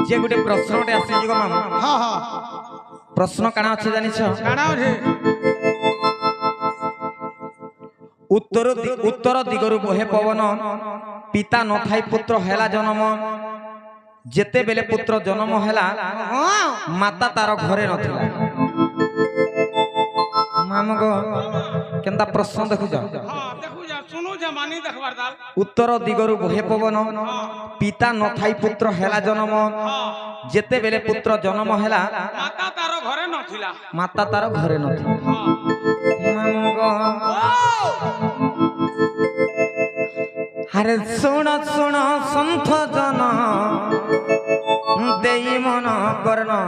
जे गोटे प्रश्नटे आसी गो मामू हाँ हाँ प्रश्न काना अच्छे जानी छ काना है उत्तर दिगरु बहे पवन पिता न थाई पुत्र हेला जन्म जेते बेले पुत्र जन्म हेला माता तार घरे नथिला मामू गो केनता प्रश्न देखु जा हाँ देखो जा सुनो जा मानी देखबार दाल उत्तर दिगरु बहे पवन पिता न थाई पुत्र हेला जन्म जेते बेले पुत्र जन्म हेला माता तारो घरे नथिला माता तार घरे नथिला मामू गो अरे सुन सुन संथ जन देई मन करना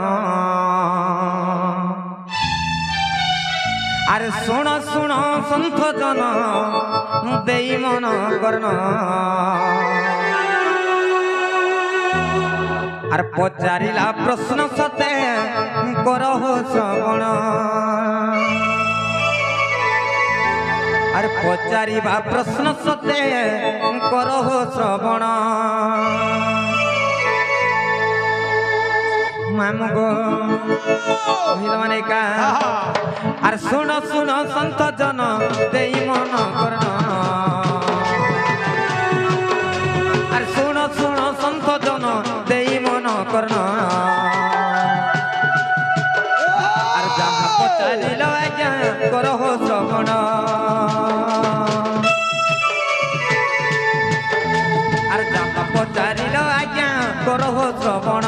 अरे सुन सुन संथ जन देई मन करना अरे पचारिला प्रश्न सते करहो श्रवण अरे पचारिबा प्रश्न सते करहो श्रवण मामू गो कहिला माने का अरे सुन सुन संत जन देई मन करना अरे सुन सुन संत जन देई मन करना अरे जहाँ पचारिल आज्ञा करहो श्रवण अरे जहाँ पचारिल आज्ञा करहो श्रवण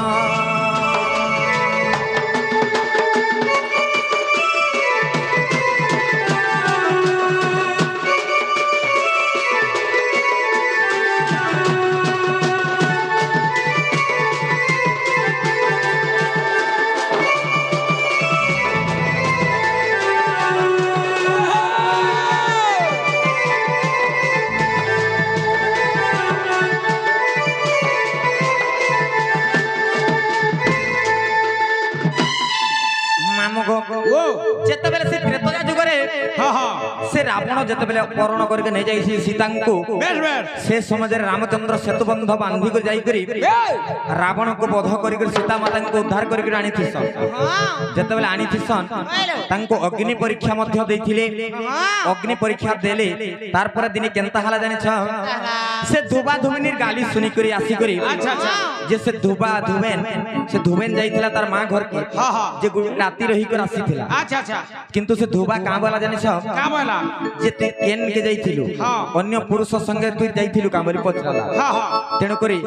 जेतेबेले से त्रेता जुगरे हाँ हाँ से रावण जेतेबेले अपहरण करके नहीं जाई सीता को बेस बेस से समय रामचंद्र सेतुबंध बांधी कर जाई करी रावण को वध कर सीता माता को उद्धार करके आनी थिसन जेतेबेले आनी थिसन तांको अग्नि परीक्षा मध्य देथिले अग्नि परीक्षा देले तार पर दिन केनता हला जानि छ से धुबा धुमिनीर गाली सुनी करी आसी करी अच्छा अच्छा जे से धुबेन जाइथिला तार मां घर के हाँ हाँ जे राती रही कर आसी थिला अच्छा अच्छा किंतु से धुबा का बोला जानि छ का बोला जे ते केन के जाइथिलु हाँ। अन्य पुरुष संगे तू जाइथिलु कामरी पचराला हाँ हाँ तेणु करी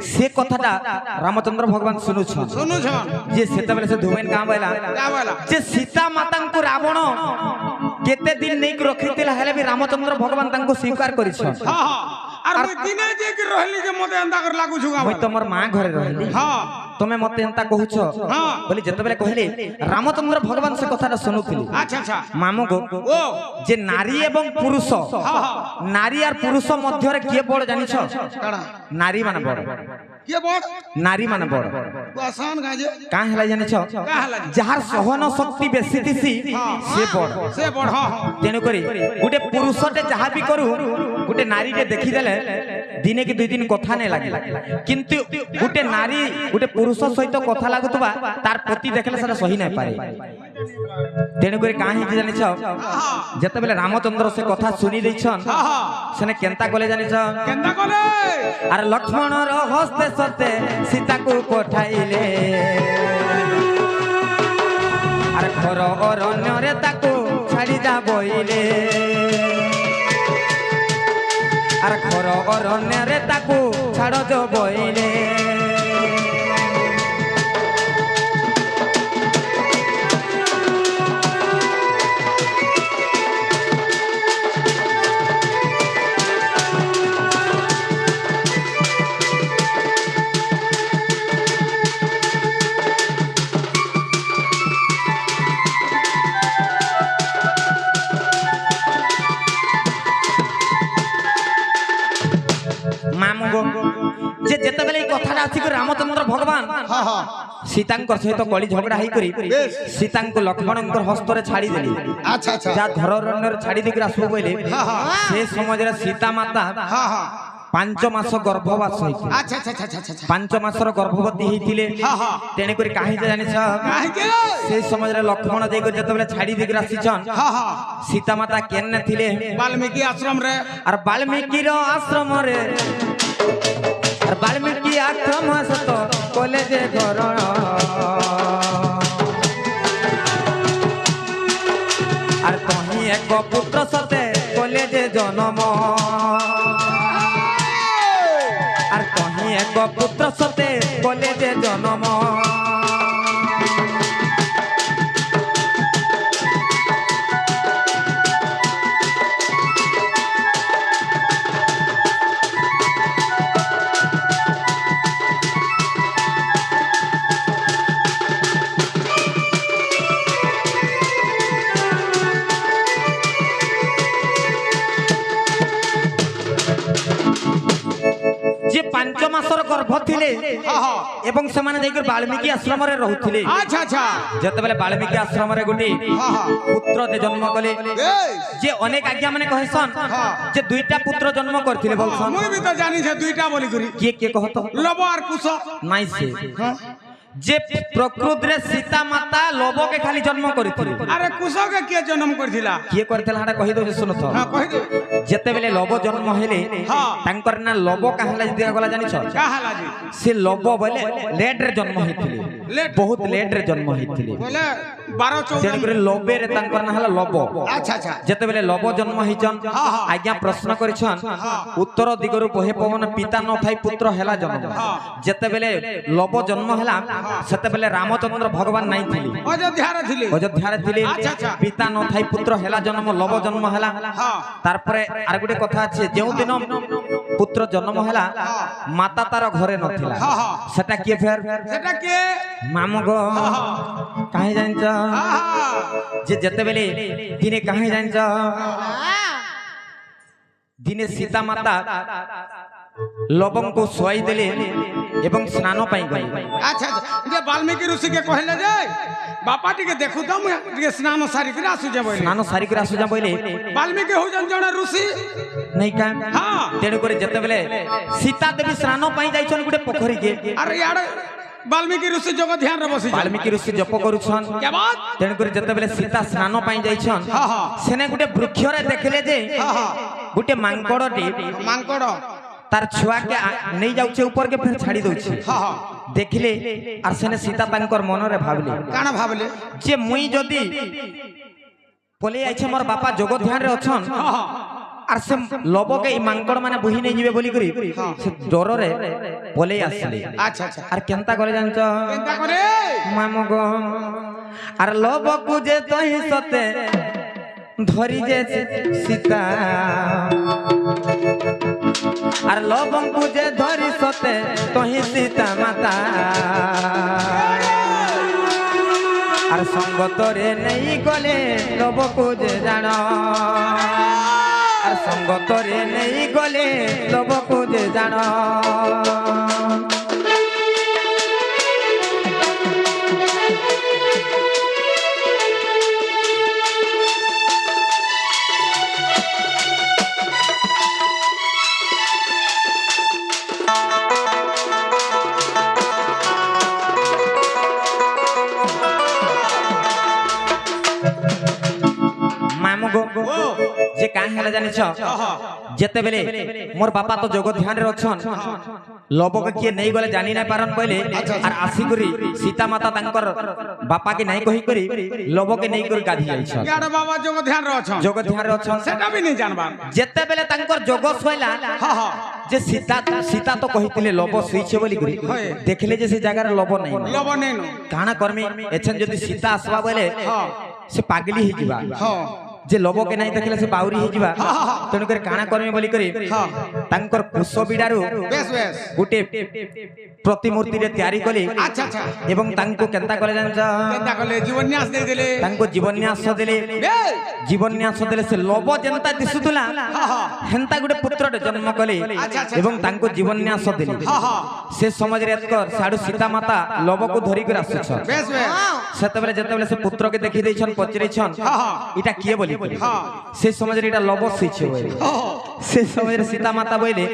से कथाटा रामचंद्र भगवान सुनु छ सुनु छन जे सेतबेले से धुबेन का बोला का बोला जे सीता माता को रावण केते दिन नहीं रखितिला हेले भी रामचंद्र भगवान तांको स्वीकार करि छ हाँ हाँ और मैं दिने जे के रहली जे मते अंदा कर लागू छुगा मैं तमर मां घरे रहली हाँ तमे मते एंता कहू छ हाँ बोली जेतबेले कहले रामचंद्र भगवान से कथाटा सुनुथिली अच्छा अच्छा मामू गो ओ जे नारी एवं पुरुष हाँ हाँ नारी और पुरुष मध्य रे किए बड़ जानि छ काड़ा नारी माने बड़ के बोल नारी माने बड़ तो आसान गाजे का हला जानि छ का हला जहार सहन शक्ति बेसी थिसी से बड़ हाँ हाँ तेणु करी गोटे पुरुषटे जहाँ भी करू गोटे नारी के देखी देले दिने कि 2 दिन कथा नहीं लगे किंतु गोटे नारी गोटे पुरुष सहित कथा लागुतबा तार पति देखले सेटा सही नहीं पारे तेणु करी काहे कि जानि छ जेतेबेले रामचंद्र से कथा सुनी दै छन सेने केनता कले जानि छ केंदा कोले अरे लक्ष्मण रो हस्ते सते सीता को पठाइले अरे घर अरण्य रे ताको छाड़ी जा बोइले अरे घर अरण्य रे ताको छाड़ जो बोइले जे जेतेबेले कथाटा आसी को रामचंद्र भगवान हाँ हाँ सीतांकर सहित कली झगड़ा ही करी सीता को लक्ष्मणंकर हस्तरे छाड़ी देली अच्छा अच्छा जा घर रण्य छाड़ी देकर आसबो बोले हाँ हाँ से समय रे सीता माता हाँ हाँ ପାଞ୍ଚ ମାସ ଗର୍ଭବାସ ହେଇଥିଲେ আচ্ছা আচ্ছা আচ্ছা আচ্ছা আচ্ছা ପାଞ୍ଚ ମାସର ଗର୍ଭବତୀ ହେଇଥିଲେ হ্যাঁ হ্যাঁ ତେଣୁକରି କାହିଁକି ଜାଣିଛ কাহিকে সেই ସମୟରେ ଲକ୍ଷ୍ମଣ ଦେଇକରି ଯେତେବେଳେ ଛାଡି ଦେଇକରି ଆସିଛନ୍ হ্যাঁ হ্যাঁ ସୀତା ମାତା କେନେ ଥିଲେ বাল্মীকি আশ্রম রে আর বাল্মীকির আশ্রমরে আর বাল্মীকি আশ্রম সত কলে যে ঘর আর তহি এক পুত্র সতে কলে যে জন্ম আর তহি এক পুত্র সতে কলে যে জন্ম যে 5 মাসর গর্ভ থিলে হ্যাঁ হ্যাঁ এবং সেমানে যাইকর বাল্মীকি আশ্রমরে রহুଥିଲେ আচ্ছা আচ্ছা যেতেবেলে বাল্মীকি আশ্রমরে গোটি হ্যাঁ হ্যাঁ পুত্র দে জন্ম কলে এই যে অনেক আজ্ঞা মানে কহেছন হ্যাঁ। যে দুইটা পুত্র জন্ম করଥିଲେ বলছন মুই বি তো জানি যে দুইটা বলি করি কে কে কহত লব আর কুশ নাই সে যে প্রকৃতরে সীতা মাতা লবকে খালি জন্ম করিଥିଲେ আরে কুশকে কে জন্ম করিছিলা কিয়ে করଥିଲା হাটা কহি দউছে শুনছ হ্যাঁ কই দে যেতেবেলে লব জন্ম হেলে হ্যাঁ। তাঙ্কর না লব কাহলা দিয়া গলা জানিছ কাহালা জি সে লব বলে লেট রে জন্ম হইଥିଲେ লেট। বহুত লেট রে জন্ম হইଥିଲେ বলে 12 14 তেণুকরি লবের তাঙ্কর না হলা লব আচ্ছা আচ্ছা যেতেবেলে লব জন্ম হইছন হ্যাঁ, হ্যাঁ। আজ্ঞা প্রশ্ন করিছন উত্তর দিগরু বহে পবন পিতা ন থাই পুত্র হেলা জন্ম হ্যাঁ। যেতেবেলে লব জন্ম হেলা সেতেবেলে রামচন্দ্র ভগবান নাই থিলি অযোধ্যারে ছিলে অযোধ্যারে থিলি আচ্ছা, আচ্ছা। পিতা ন থাই পুত্র হেলা জন্ম লব জন্ম হেলা হ্যাঁ তারপরে আর গোটে কথা আছে যেউ দিন পুত্র জন্ম হেলা মাতা তার ঘরে নথিলা হ্যাঁ, হ্যাঁ। সেটা কি ফের সেটা কে মামু গো কাহি জানিছ আহা যে যেতেবেলে দিনে কাহি জানিছ দিনে সীতা মাতা লবঙ্গକୁ ଶୁଆଇ ଦେଲେ ଏବଂ ସ୍ନାନ ପାଇଁ ଗଲେ আচ্ছা আচ্ছা যে বাল্মীকি ঋষিকে কহিলে যে বাপা টিকে দেখু তো মুই টিকে স্নান সারি করে আসুছে বইলে ସ୍ନାନ ସାରିକରି ଆସୁଛା ବୋଇଲେ বাল্মীকি হউছন জଣେ ঋষি ନାଇଁ କା হ্যাঁ ତେଣୁକରି ଯେତେବେଳେ ସୀତା ଦେବୀ ସ୍ନାନ ପାଇଁ ଯାଇଛନ୍ ଗୋଟେ ପୋଖରୀକେ আরে ইয়াড়ে বাল্মীকি ঋষি যোগ ধ্যান রে বসি ବାଲ୍ମୀକି ଋଷି ଜପ କରୁଛନ୍ কে বাত ତେଣୁକରି ଯେତେବେଳେ ସୀତା ସ୍ନାନ ପାଇଁ ଯାଇଛନ୍ ହଁ, ହଁ। ସେନେ ଗୋଟେ ବୃକ୍ଷରେ ଦେଖିଲେ ଯେ হ্যাঁ হ্যাঁ ଗୋଟେ ମାଙ୍କଡଟେ মাংকড় তার ছুয়াকে নেই যাচ্ছে উপরকে ফের ছাড়ি দউছে হ্যাঁ হ্যাঁ দেখিলে আর সেনে সীতা তাঙ্কর মনরে ভাবলে কানা ভাবলে যে মুই যদি পলে আইছে মোর বাপা যোগ ধ্যান রে অছন হ্যাঁ হ্যাঁ আর সে লবকে এই মাঙ্কড় মানে বুহি নেই যাবে বলি করি সে ডররে পলে আসলে আচ্ছা আচ্ছা আর কেনতা করে জানছ চিন্তা করে মামগ আর লবকু যে তহি সতে ধরি যে সীতা আর লবঙ্গু যে ধরি সতে তহি সীতা মাতা আর সঙ্গতরে নেই গলে লবকু যে জান আর সঙ্গতরে নেই গলে লবকু যে জান যে কাঁ হেলা জানিছ যেতেবেলে মোর বাপা তো যোগ ধ্যান রে অছন লবকে কিয়ে নেই গলে জানি না পারন কইলে আর আসি করি সীতা মাতা তাঙ্কর বাপা কে নাই কহি করি লবকে নেই করি গাধি আইছ ইয়াড়ে বাবা যোগ ধ্যান রে অছন যোগ ধ্যান রে অছন সেটা বি নেই জানবার যেতেবেলে তাঙ্কর যোগ সইলা হ্যাঁ হ্যাঁ যে সীতা তো কহিଥିଲେ লব শুইছে বলি করি দেখিলে যে সে জায়গার লব নাই লব নেই নো কাଣା করমি এছন যদি সীতা আসবা বলে হ্যাঁ সে পাগলি হই ଯିବା হ্যাঁ যে লবকে নাই দেখিলে সে বাউরি হই ଯିବା তেণু করে কাଣା করমি বলি করি তাঙ্কর কুশ বিড়ারু বেশ বেশ গোটে প্রতিমূর্তি রে তৈরি কলে আচ্ছা আচ্ছা এবং তাঙ্কু কেনতা করে জানছ চিন্তা করলে জীবন্যাস দেই দেলে তাঙ্কু জীবন্যাস দেলে বেশ জীবন্যাস দেলে সে লব যেনতা দিশুতুলা হেনতা গোটে পুত্রଟେ জন্ম কলে আচ্ছা, আচ্ছা, এবং তাঙ্কু জীবন্যাস দেলে হ্যাঁ হ্যাঁ সে সমাজরে এতকর সাড়ু সীতা মাতা লবকু ধরি করে আসছ বেশ বেশ সেতবেলে যেতবেলে সে পুত্রকে দেখি দেইছন পচরেছন হ্যাঁ হ্যাঁ এটা কিয়ে বলি हाँ से समय एटा लव सहीछे बोले से समय सीता माता बोले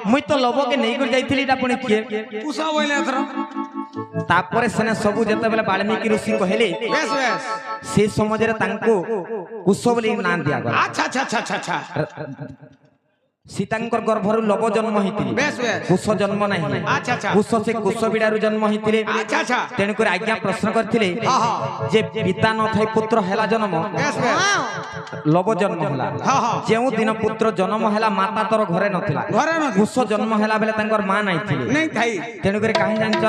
मुई तो लव के नहीं कर जाइथिली एटा पुणी किए पूछा बोले एथरा तापर सेने सबु जते बेले वाल्मीकि ऋषि कहले बेस बेस से समय तांको कुश बोली नाम दिया गला अच्छा अच्छा अच्छा अच्छा अच्छा सीतांकर गर्भरु लव जन्म होइतिले बेस बेस कुश जन्म नाही अच्छा अच्छा कुश से कुश बिडारु जन्म होइतिले अच्छा अच्छा तेणु कर आज्ञा प्रश्न करथिले हाँ हाँ जे पिता न थाई पुत्र हेला जन्म बेस बेस लव जन्म होला हाँ हाँ जेउ दिन पुत्र जन्म हेला माता तोर घरे नथिला घरे न कुश जन्म हेला बेले तांकर मां नाही थिले नहीं थाई तेणु कर काहे जानछ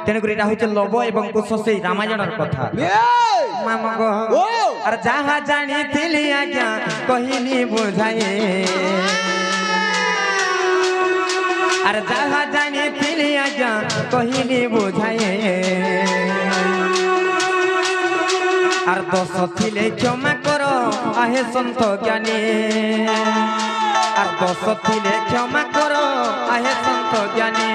तेणु कर एटा होचे लव एवं कुश से रामायणर कथा मामा गो अरे जहा जानी थिली आज्ञा कहिनी बुझाए अरे जहा जानी थिली आज्ञा कहिनी बुझाए আর দোষ থিলে ক্ষমা করো আহে সন্ত জ্ঞানী আর দোষ থিলে ক্ষমা করো আহে সন্ত জ্ঞানী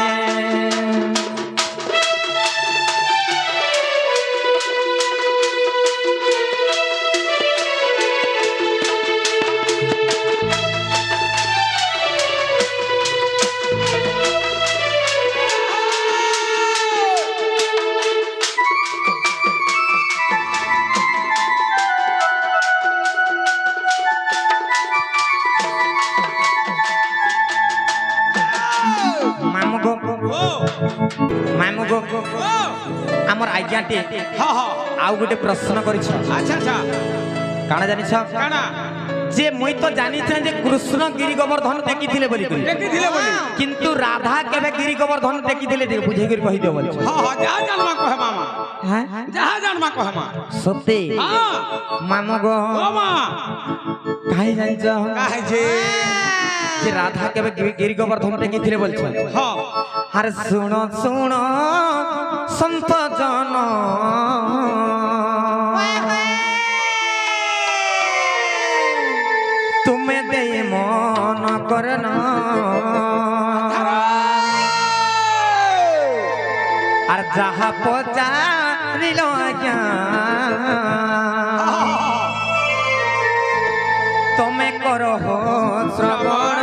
मामू गो आमर आज्ञाटे हाँ हाँ आउ गोटे प्रश्न करिछ अच्छा अच्छा काना जानिछ काना जे मुई तो जानि छ जे कृष्ण गिरि गोवर्धन देखिथिले बोली देखी दिले बोली किंतु राधा केबे गिरि गोवर्धन देखिथिले दे बुझे गिर कहि दे बोली हाँ हाँ जहाँ जानमा कहे मामा हां जहाँ जानमा कहे माँ सत्य हाँ मामू गो ओ माँ काहे जानिछ काहे जे जे राधा केबे गिरि गोवर्धन देखिथिले बोलछ हाँ अरे सुनो सुनो संत जन तुम्हें दे मन करना और जहा पचारिल आज्ञा तुम्हें करो हो श्रवण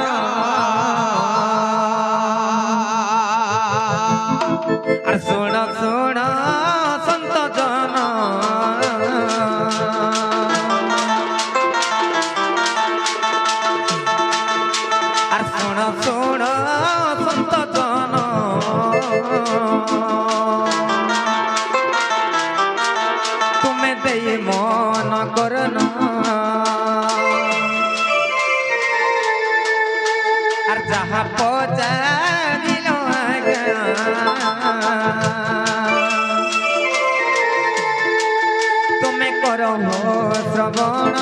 আর শুণ শুণ সন্ত জন আর শুণ শুণ সন্ত জন তুমি দেই মন করনা আর যাহা পচারিল তুমি করো শ্রবণ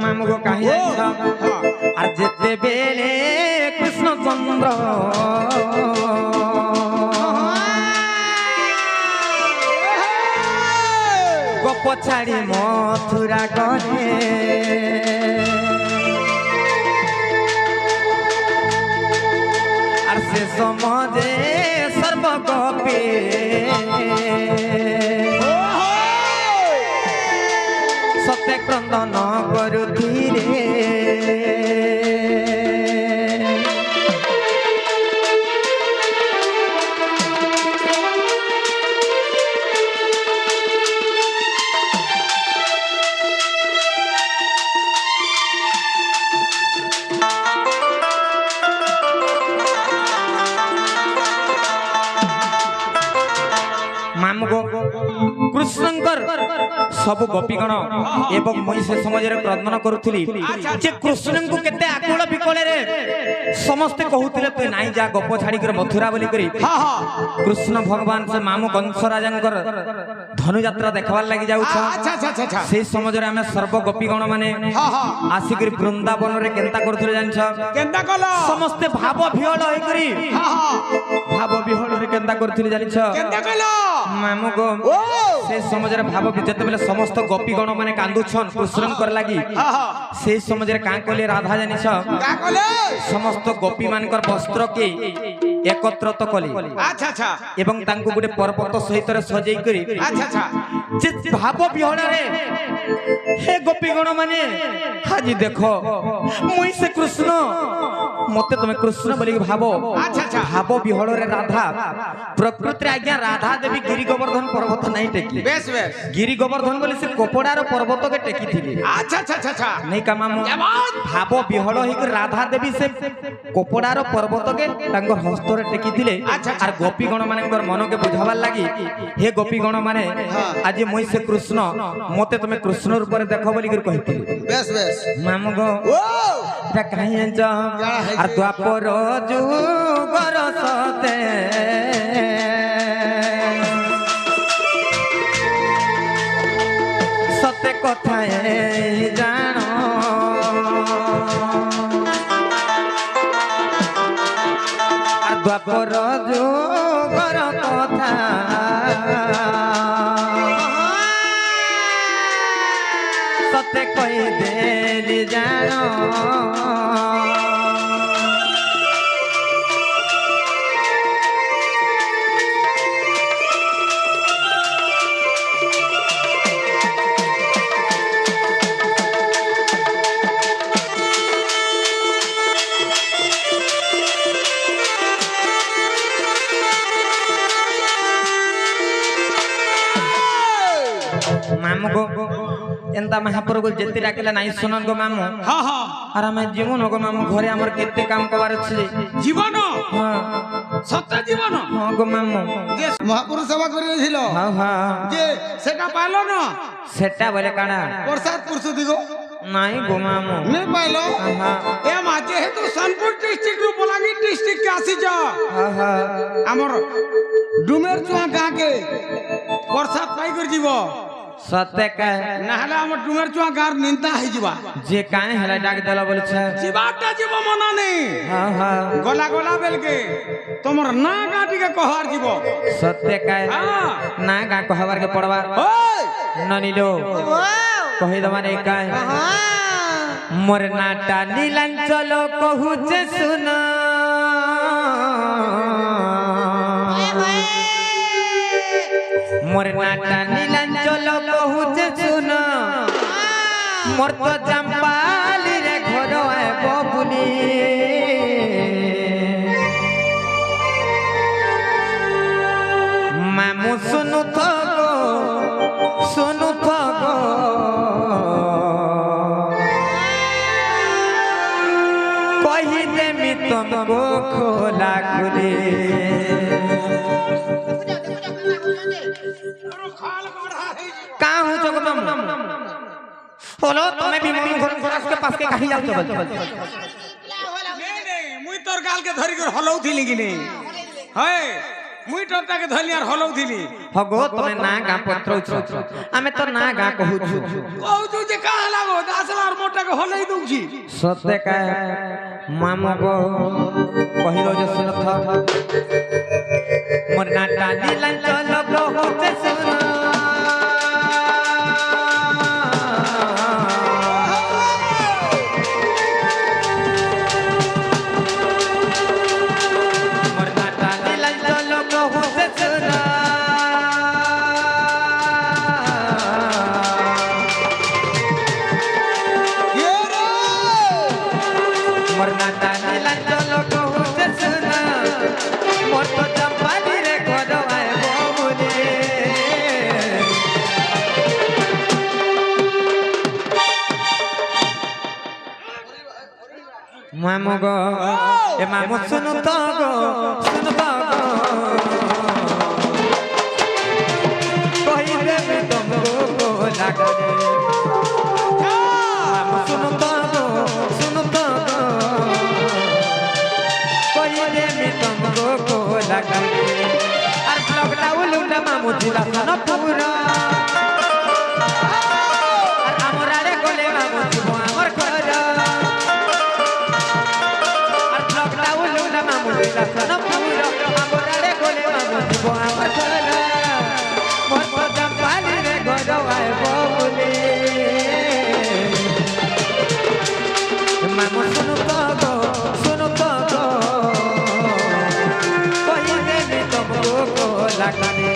মামুগো কাহি আর যেতে বেলে কৃষ্ণচন্দ্র গপ ছাড়ি মথুরা গলে আর সে সমাজে সর্বগপে সত্যে ক্রন্দন করুথিলে মামগো কৃষ্ণঙ্কর सब गोपीगण एवं मुई से समाजरे क्रंदन करुथली जे कृष्ण को केते आकुल बिकले रे समस्त कहउथिले ते नाही जा गप छाडी कर मथुरा बोली करी हाँ हाँ कृष्ण भगवान से मामू कंस राजांकर धनु यात्रा देखबार लागि जाउ छ अच्छा अच्छा अच्छा अच्छा से समाजरे हमें सर्व गोपीगण माने हाँ हाँ आसिक वृंदावन रे केंता करथले जान छ केंदा कलो समस्त भाव विहल होई करी हाँ हाँ भाव विहल रे केंता करथले जानि छ केंदा कलो मामू गो ओ से समाजरे भाव जेते बेले समस्त गोपीगण माने कांदु छन कृष्ण कर लागि हाँ हाँ से समाजरे का कहले राधा जानि छ का कलो समस्त गोपी मानकर वस्त्र के एकत्र तो कली अच्छा अच्छा एवं तांको गुटे पर्वत सहित रे सजई करी अच्छा अच्छा जे भाव विहल रे हे गोपीगण माने हाजी देखो मुई से कृष्ण मते तुमे कृष्ण बोली भावो अच्छा अच्छा भाव विहल रे राधा प्रकृति आज्ञा राधा देवी गिरि गोवर्धन पर्वत नहीं टेकी बेस बेस गिरि गोवर्धन बोली से कोपड़ार पर्वत के टेकी थी अच्छा अच्छा अच्छा अच्छा नहीं का मामू भाव विहल होई राधा देवी से कोपड़ार पर्वत के तांकर हस्त रे टेकी थिले अच्छा, आर गोपीगण मानकर मन के बुझावार लागि हे गोपीगण माने आज मुई से कृष्ण मते तुमे कृष्ण रूप रे देखो बोली कर कहिथिले बेस बेस मामू गो ओ এটা কাহিয়ে যা আর দ্বাপর যুগর সতে সতে কথায় জানো আর দ্বাপর যুগর কথা सते कोई देली जानो मामू को एंता महाप्रभु जेते डाकिला नाही सुनन गो मामू हाँ हाँ আর আমি জীবন গো মামু ঘরে আমার কেতে কাম কবার আছে জীবন হ্যাঁ সত্য জীবন হ্যাঁ গো মামু যে মহাপুরুষ সেবা করেছিল হ্যাঁ হ্যাঁ যে সেটা পাইলো না সেটা বলে কানা প্রসাদ পুরুষ দিগো নাই গো মামু नहीं पाइलो হ্যাঁ ए माजे है तो सोनपुर डिस्ट्रिक्ट रु बलांगीर डिस्ट्रिक्ट के आसी जा হ্যাঁ হ্যাঁ हमर डुमेर चुआ गां के प्रसाद पाई कर जीवो সতে কে नहले हमर डुमेर चुआ गां निंदा है जीवा যে কানে হেলা ডাক দেলা বলছে जीवाटा जीव मना नहीं হ্যাঁ হ্যাঁ गला गला बेल के तमर ना गाटी के कहर जीवो সতে কে हां না গা কহবার কে পড়বা ओए ননিলো কহি দমানে কায় মোর নাটা নীলাঞ্চল কহুছে শুনা मोर नाटा नीलांचल कहुचे सुन मोर तो जम्पाली रे घर आए बबुली मामू सुनु थगो कही देमी तुमको खोला खुली का हो जग मामू बोलो तुम्हें भी मामू घर घरस के पास के कहीं जाओ तो नहीं मुई तोर गाल के धरी कर हलौ थिली कि नहीं है मुई टोटा के धली यार हलौ थिली हगो तने ना गा पत्र उछ आमे तो ना गा कहू छु कहू छु जे का लागो दासलार मोटा के हलई दउ छी सत्य का मामू को कहिलो जे सुनत मोर नाटा नीलांचल कहुचे सुना मामू गो ए मामू सुनु तो गो कही देबे तुमको लगाने मामू सुनो तो गो कोई दे में तुमको को लगाने और ब्लॉक डाउन ना मामू जिला सन पूरा और हमरारे गोले मामू जीवो हमर घर और ब्लॉक डाउन ना मामू जिला सन पूरा हमरारे गोले मामू जीवो हमर घर मोर पदम पाली रे गोदवाए बोले मामू सुनो तो गो कोई दे में तुमको को लगाने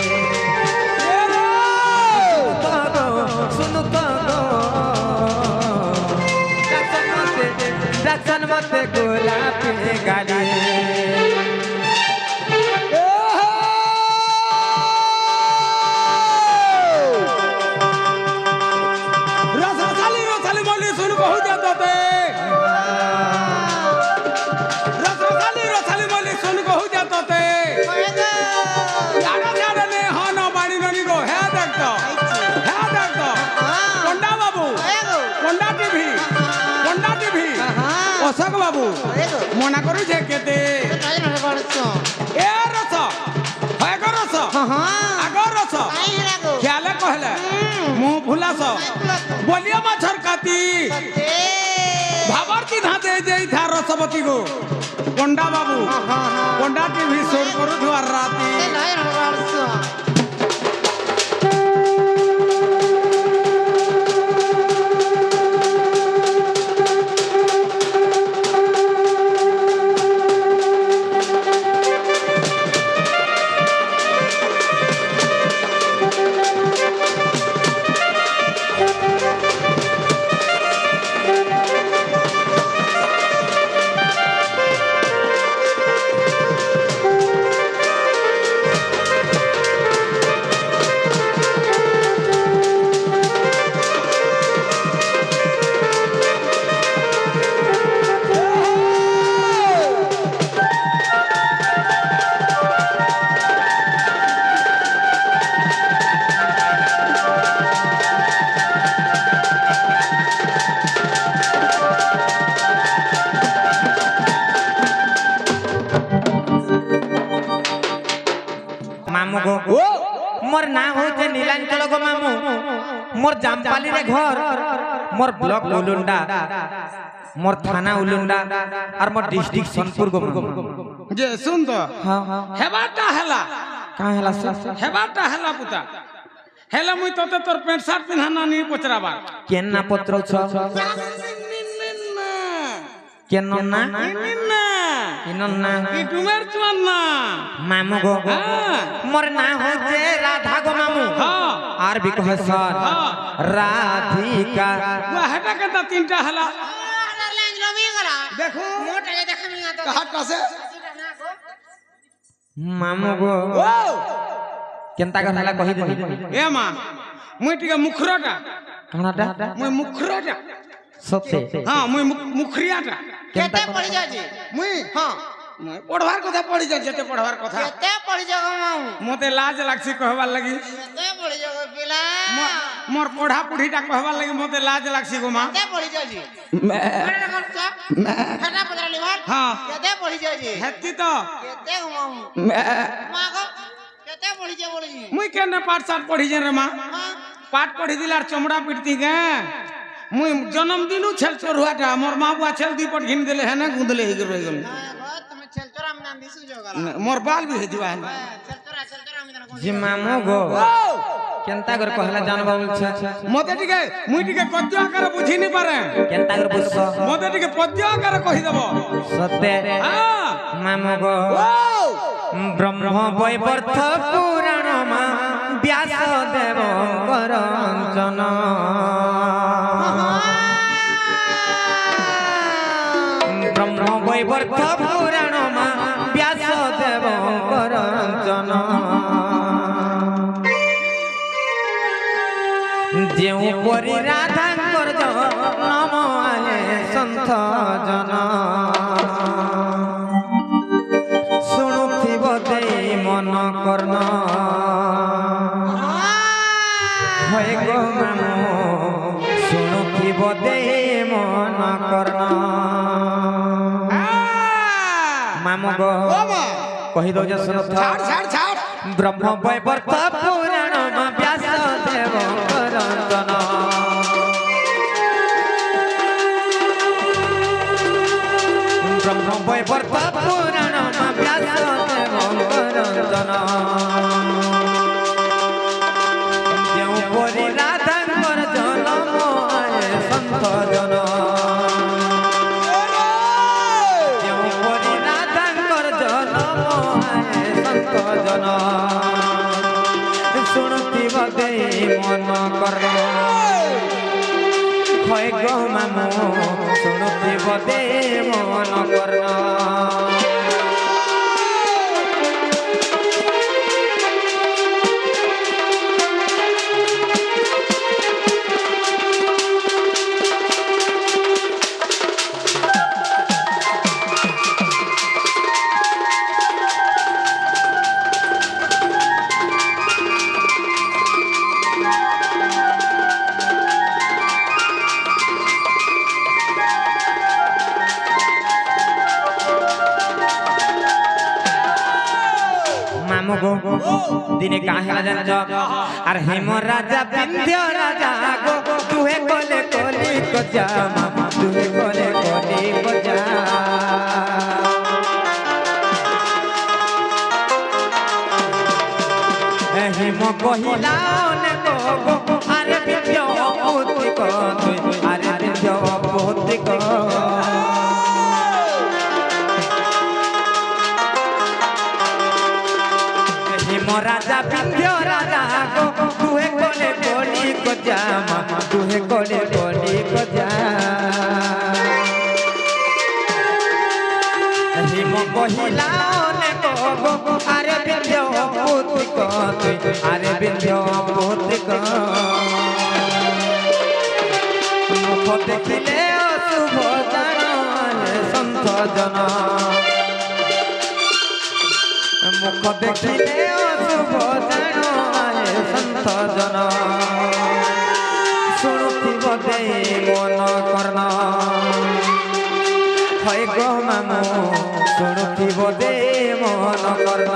सुनो तो गो दर्शन मत गोलाप गाली रसाली मोली सुन कहू जाता थे रसाली मोली सुन कहू जाता थे याडा ने हाँ ना बाणी ननी को है देखता कोंडा बाबू कोंडा टीवी अशोक बाबू मना करू छे केते ए रस है रस आगर रस ख्याले कहले मुंह फुलास बोलिया माछर काती भाबर चिन्हा दे जेई था रसवती को कोंडा बाबू कोंडा टीवी सोर करू दुआर राती मामू गो मोर ना हो जे नीलांचल गो मामू मोर जामपाली रे घर मोर ब्लॉक उलुंडा मोर थाना उलुंडा और मोर डिस्ट्रिक्ट सोनपुर गो मामू जे सुन तो हां हेबाटा हला का हला हेबाटा हला पुता हेला मुई तोते तोर पेंट शर्ट पिनहाना नी पचराबा केन ना पत्र छ केन ना इनन ना ई डुमेर चुन ना मामू गो मोर ना हो जे राधा गो मामू हां आर भी कह सर राधिका वो हटा के ता तीनटा हला देखो मोटा ये देखा नहीं आता कहा कसे मामू गो ओ केनता कर हला कहि दे ए मां मुई टिके मुखराटा कनाडा मुई मुखराटा सते हां मुई मुखरियाटा केते पड़ी जाजी मुई हां मुई पढ़वार कथा पढ़ी जा जेते पढ़वार कथा केते पड़ी जागो माऊ मोते लाज लागसी कहवार लगी केते पड़ी जागो पिला मोर पढ़ा पुढ़ीटा कहवार लगी मोते लाज लागसी गो मां केते पड़ी जाजी केते करता फटा पदरा लिवार हां केते पड़ी जाजी हेती तो केते गो माऊ मां को केते पड़ी जा बोली मुई केने पाठ साठ पढ़ी जे रे मां पाठ पढ़ी दिलार चमड़ा पिटती गे मुई जन्मदिनु छल चोरुआटा मोर मां बुआ छल दी पट घिन देले है ना गुंदले ही रह गेल तुम्हें चलतोरा में नाम दिसु जोगला मोर बाल भी हेदिवा है चलतोरा में ना जी मामू गो केनता कर कहला जानबा बोल छ मते टिके मुई टिके पद्य आकार बुझी नि पारे केनता कर बुझस मते टिके पद्य आकार कहि देबो सते हां मामू गो ब्रह्म वैवर्त पुराण मा व्यास देव करंचन ब्रह्म वैवर्त पुराण मा व्यास देव करंचन जेउ परि राधांकर नम आहे सन्थ जन शुणुथिब देई मन कर्ण होय गो मामू কর্ণ মামু গো কহি দৌছে শুনুথ ছাড় ছাড় ছাড় ব্রহ্ম বৈবর্ত পুরাণ ব্যাস দেব রঞ্জন ব্রহ্ম বৈবর্ত পুরাণ ব্যাস দেব রঞ্জন যেউ পরি রাধাঙ্কর জনম সন্ত জন যেউ পরি রাধাঙ্কর জনম সন্ত জন শুণুথিব দেই মন কর্ণ হয় গো মামু শুণুথিব দেই মন কর্ণ দিনে কাহেলা জানছ আর হেম রাজা বিন্ধ্য রাজা গো তুহে কলে কলি কজা মামা তুহে কলে কলি কজা হেম কহিলা অনেক গো আরে বিন্ধ্য অপুত্রিক তুই আরে বিন্ধ্য অপুত্রিক রাজা বিন্ধ্য রাজা গো তুহে কলে কলি কজা মামা তুহে কলে কলি কজা হিম কহিলা অনেক গো আরে বিন্ধ্য অপুত্রিক তুই আরে বিন্ধ্য অপুত্রিক মুখ দেখিলে অশুভ জান সন্ত জন মুখ দেখিলে অশুভ জান সন্ত জন শুণুথিব দেই মন কর্ণ হয় গো মামু শুণুথিব দেই মন কর্ণ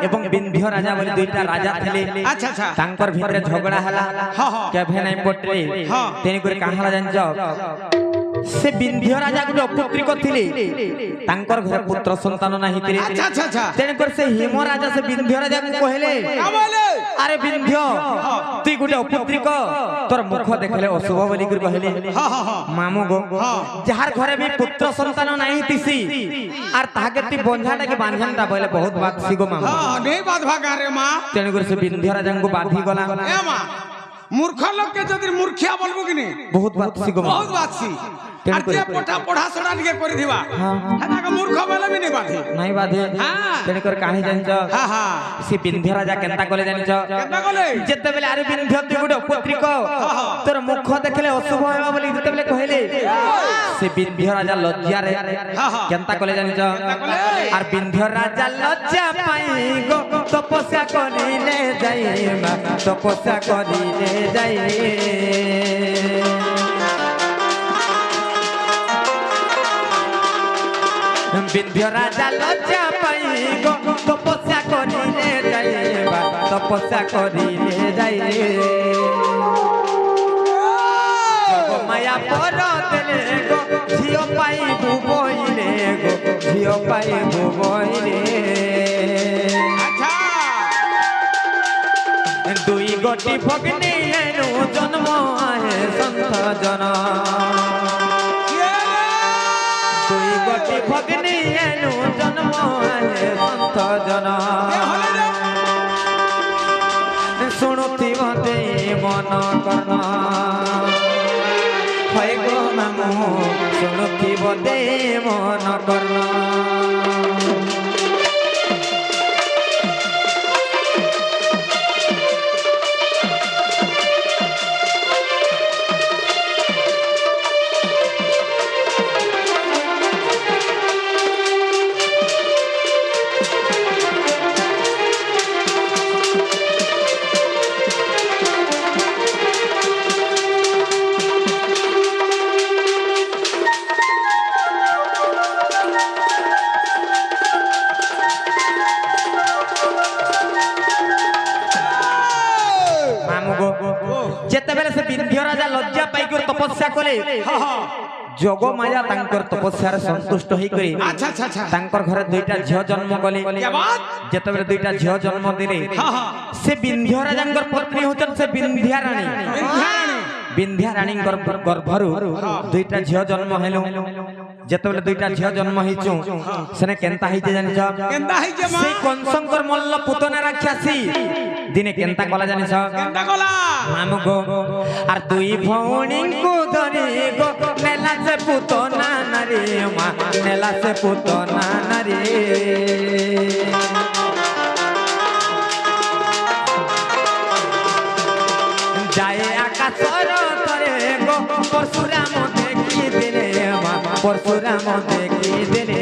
এবং বিন্ধ্য রাজা বলে দুইটা রাজা ଥିଲେ আচ্ছা আচ্ছা তাঙ্কর ভিতরে ঝগড়া হেলা কেভে নাই পটরে তেনি করে কাহালা জানছ সে বিন্ধ্য রাজা গুলো অপুত্রিক ଥିଲେ তাঙ্কর ঘরে পুত্র সন্তান নাই ଥିଲେ আচ্ছা আচ্ছা আচ্ছা তেনি করে সে হিম রাজা সে বিন্ধ্য রাজা কহিলে আরে বিন্ধ্য তুই গুটে অপুত্রিক তোর মুখ দেখলে অশুভ বলি করে কহিলে মামু গো যাহার ঘরে বি পুত্র সন্তান নাই তিসি আর তাহাকে তুই বঞ্ঝাটাকে বাঁধানটা বলে বহুত বাদসি গো মামু নেই বাদ ভাগা রে মা তেনি করে সে বিন্ধ্য রাজাঙ্কু বাঁধি গলা এ মা মূর্খ লোককে যদি মূর্খিয়া বলবো কিনি বহুত বাদসি গো বহুত বাদসি আর যে পড়া ছড়া টিকে করে দিবা হেনাকে মূর্খ বলে বি নেই বাধে নাই বাধে তেনি করে কাহি জানছ সে বিন্ধ্য রাজা কেনতা কলে জানছ কেনতা কলে যেতেবেলে আরে বিন্ধ্য তুই গুটে অপুত্রিক তোর মুখ দেখলে অশুভ হইবা বলি যেতেবেলে কহিলে সে বিন্ধ্য রাজা লজ্জারে কেনতা কলে জানছ আর বিন্ধ্য রাজা লজ্জা পাই গো তপস্যা করিলে যাই তপস্যা করিলে যাই বিন্ধ্য রাজা লজ্জা পাই গো তপস্যা করিলে যাইবা তপস্যা করিলে যাই মায়া পর দেলে গো ঝিও পাইবু বইলে গো ঝিও পাইবু বইলে দুই গোটি ভগ্নী এনু জন্ম আহে সন্ত জন দুই গোটি ভগ্নী এনু জন্ম আহে সন্ত জন শুণুথিব দে মন কর্ণ হয় গো মামু শুণুথিব দে মন কর্ণ যেতবেলে সে বিন্ধ্য রাজা লজ্জা পাইকর তপস্যা কলে যোগ মায়া তাঙ্কর তপস্যার সন্তুষ্ট হই করি আচ্ছা আচ্ছা আচ্ছা তাঙ্কর ঘরে দুইটা ঝিও জন্ম গলে যেতবেলে দুইটা ঝিও জন্ম দিলে সে বিন্ধ্য রাজাঙ্কর পত্নী হচ্ছেন সে বিন্ধ্যা রানী বিন্ধ্যা রানীঙ্কর গর্ভরু দুইটা ঝিও জন্ম হেলু যেতবেলে দুইটা ঝিও জন্ম হইছু সেনে কেনতা হইছে জানিছ কেনতা হইছে মা সেই কংসঙ্কর মল্ল পুতনা রাক্ষাসী দিনে কেনতা কলা জানিছ কেনতা কলা মামু গো আর দুই ভৌণীଙ୍କୁ ধরি গো নেলা সে পুতনা নারী মা নেলা সে পুতনা নারী যায় আকাশর তরে গো পরশুরাম দেখি দিলে মা পরশুরাম দেখি দিলে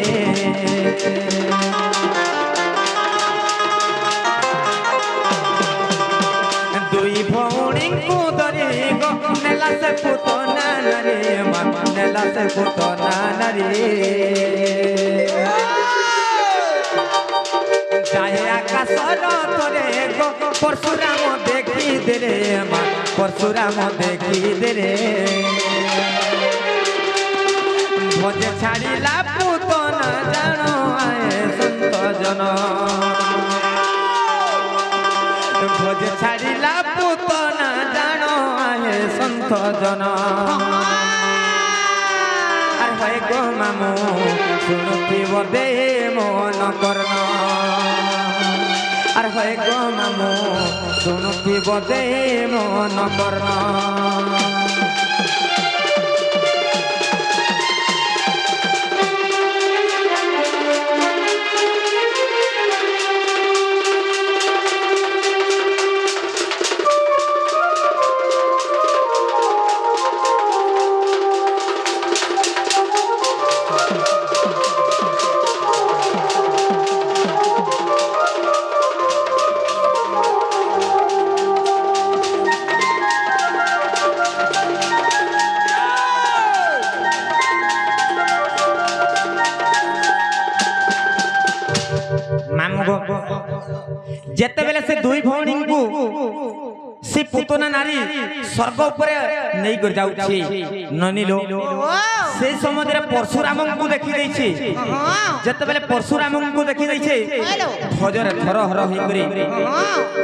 দুই ভৌণীଙ୍କୁ ধরি গো নেলা সে পুতনা নারী মা নেলা সে পুতনা নারী যায় আকাশর তরে গো পরশুরাম দেখি দিলে মা পরশুরাম দেখি দিলে ভোজে ছাড়িলা পুতনা জানো আয়ে সন্ত জন ভোজে ছাড়িলা পুতনা জানো আয়ে সন্ত জন আর হয় গো মামু শুনুথিব দে মন কর্ণ আর হয় গো মামু শুনুথিব দে মন কর্ণ যেতবেলে সে দুই ভৌণীଙ୍କୁ সে পুতনা নারী স্বর্গ উপরে নেই করে যাଉଛି ননিলো সেই সমୟରେ পরশুরামଙ୍କୁ দেখি ଦେଇଛି যেতবেলে পরশুরামଙ୍କୁ দেখি ଦେଇছে ভজরে থর হর হই করে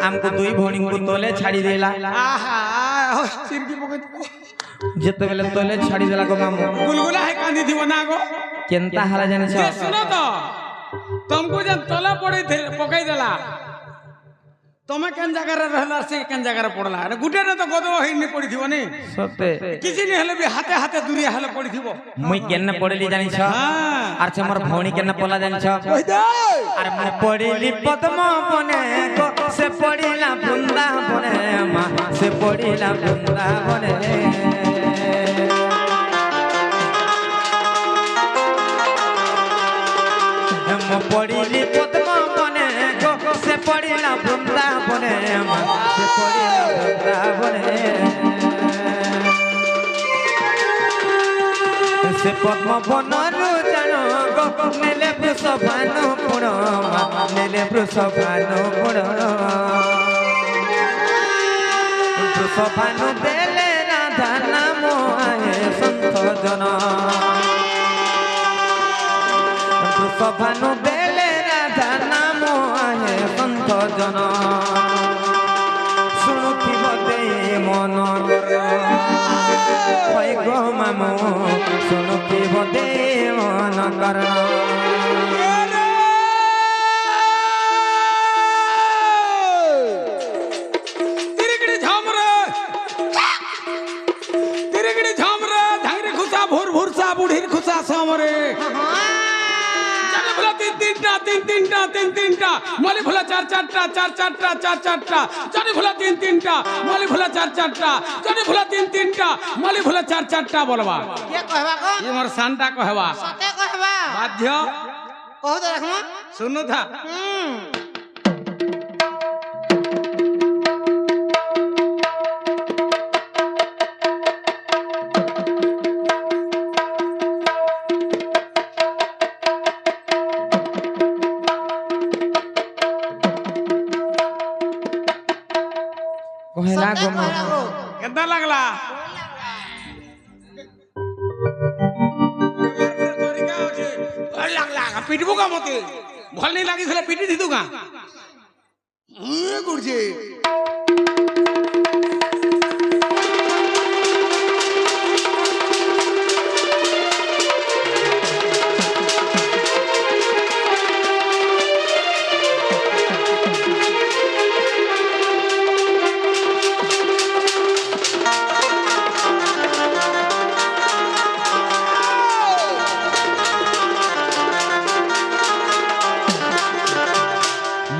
আমକୁ দুই ভৌণীଙ୍କୁ তলে ছাড়ি দেলা আহা চিরকি পকে যেতবেলে তলে ছাড়ি দেলা গো মামু গুলগুলা হে কান্দি দিব না গো কেনতা হালা জানিছ যে শুনো তো तुमको जब तला पड़े पकाई देला तमे केन जगह रे रहला से केन जगह रे पड़ला अरे गुटे ने तो गदो हिनी पड़ी थिबो ने सते किसी ने हले भी हाथे हाथे दूरिया हले पड़ी थिबो मुई केन पड़ली जानि छ आर छ मोर भौणी केन पला जानि छ कहि दे अरे मु पड़ली पद्म बने को से पड़िला वृंदावने मा से पड़िला वृंदावने मु पड़ली पद्म बने को से पड़िला वृंदावने मा से पड़िला वृंदावने से पद्म बनरु जानो गो नेले वृषभानु पुण नेले वृषभानु पुण वृषभानु देले राधा नाम आए संत जन वृषभानु देले राधा नाम आए संत जन शुणुथिब दे मन गो মামু শুনুথিব দে মন কর্ণ তিরিগিড়ি ঝমরে তিরিগিড়ি ঝমরে ধাংরি খুসা ভুর ভুরসা বুড়ির খুসা সমরে চারে ফুলা তিন তিনটা মলি ফুলা চার চারটা চারি ফুলা তিনটা মলি ফুলা চার চারটা চারি ফুলা তিনটা মলি ফুলা চার চারটা বলবা কে কহবা কো ये मोर शानटा कहवा সতে কহবা बाध्य কহু তো দেখমু सुनो था কহেলা গো কহলা মামু গো कितना लगला পিটবো কা মতে ভাল नहीं लागी सले पिटी दी दूंगा गुरजे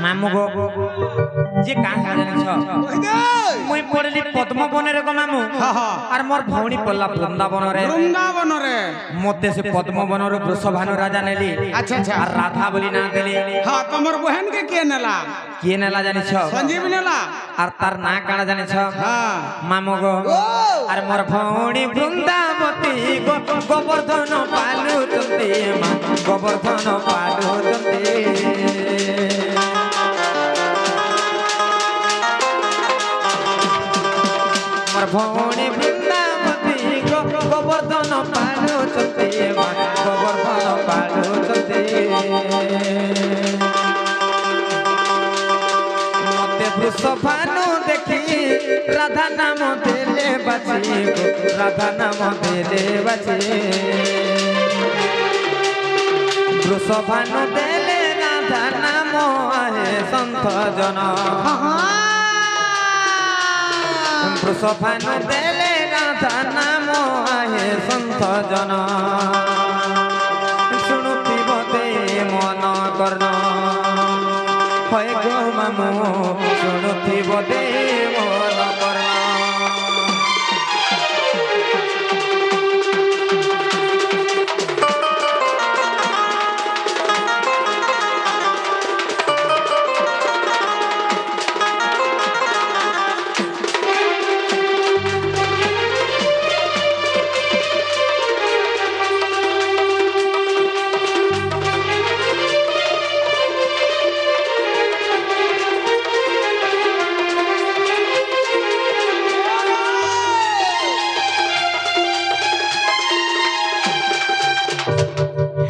মামু গো যে কাঁ জানিছ মুই পড়লি পদ্মবনের গো মামু আর মোর ভৌণী পড়লা বৃন্দাবনরে वृंदावन रे মতে সে পদ্মবনর বৃষভানু রাজা নেলি अच्छा अच्छा আর রাধা বলি না দেলি हाँ तमर बहन के नेला কিয়ে নেলা জানিছ संजीव नेला আর তার না কাଣା জানিছ हाँ মামু গো আর মোর ভৌণী বৃন্দাবতী গো গোবর্ধন পালু চন্দি মা গোবর্ধন পালু চন্দি মোর ভৌণী বৃন্দাবতী গো গোবর্ধন পালু চন্দি মা গোবর্ধন পালু চন্দি মতে বৃষভানু দেখি রাধা নাম দেলে বাঁচি গো রাধা নাম দেলে বাঁচি বৃষভানু দেলে রাধা নাম আহে সন্থ জন বৃষভানু দেলে রাধা নাম আহে সন্থ জন শুনুথিব দে মন কর্ণ হয় গো মামু শুনুথিব দে মন কর্ণ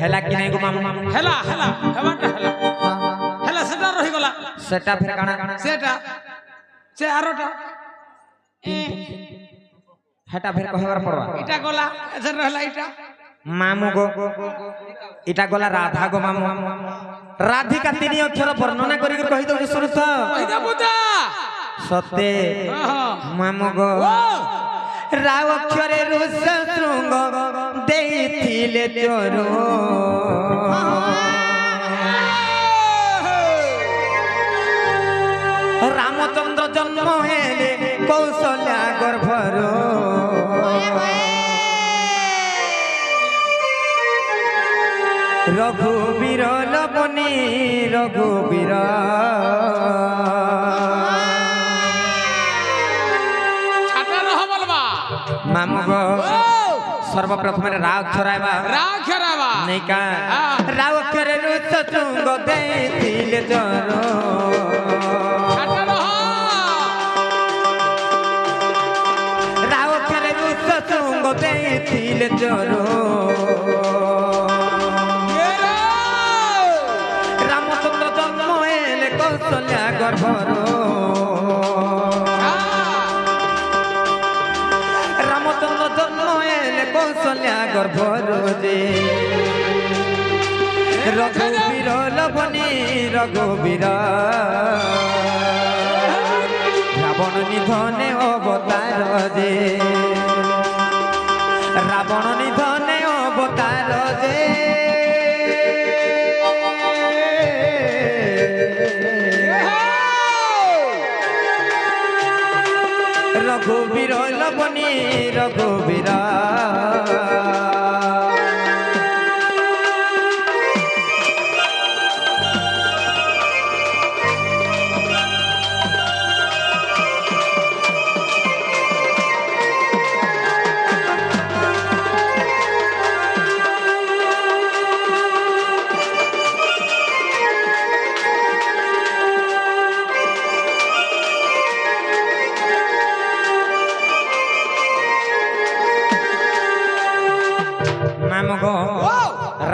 হেলা কি নাই গো মামু हेला हेला हेवाटा हेला हेला सेटा रही गला সেটা ফের কাଣା सेटा से आरोटा হেটা ফের কহবার পড়বা इटा गला एसर रहला इटा মামু গো এটা গলা রাধা গো মামু রাধিকা তিনি অক্ষর বর্ণনা করি কহি দઉં শুনুছ কইদা পুতা সতে हां মামু গো রাও অক্ষরে রুষ শৃঙ্গ দেইছিলে চরু রামচন্দ্র জন্ম হেলে কৌশল্যা গর্ভর রঘুবীর লবণী রঘুবীর ছাটা রহ বলবা মামু গো সর্বপ্রথমে রা অক্ষর আইবা রা খেরাবা নেকা হ্যাঁ। রা অক্ষরে রুষ শৃঙ্গ দেইছিলে চরু ছাটা রহ রাও খেলে রুষ শৃঙ্গ দেইছিলে চরু রামচন্দ্র জন্ম এলে কৌশল্যা গর্ভর রামচন্দ্র জন্ম এলে কৌশল্যা কৌশল্যা গর্ভরু যে রঘুবীর লবণী রঘুবীর রাবণ নিধনে অবতার যে রাবণ নিধনে অবতার যে রঘুবীর লবণী রঘুবীর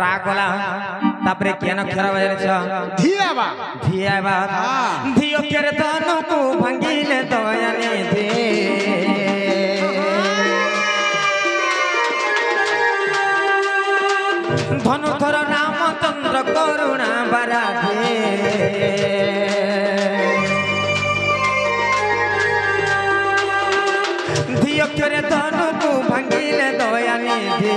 রাগলা তারপরে কেন খেরা বাজাইছ ধিয়াবা ধিয়াবা ধিও কেরে তনকু ভাঙ্গিলে দয়ানে দে ধনুধর নাম চন্দ্র করুণা বারাধে ধিও কেরে তনকু ভাঙ্গিলে দয়ানে দে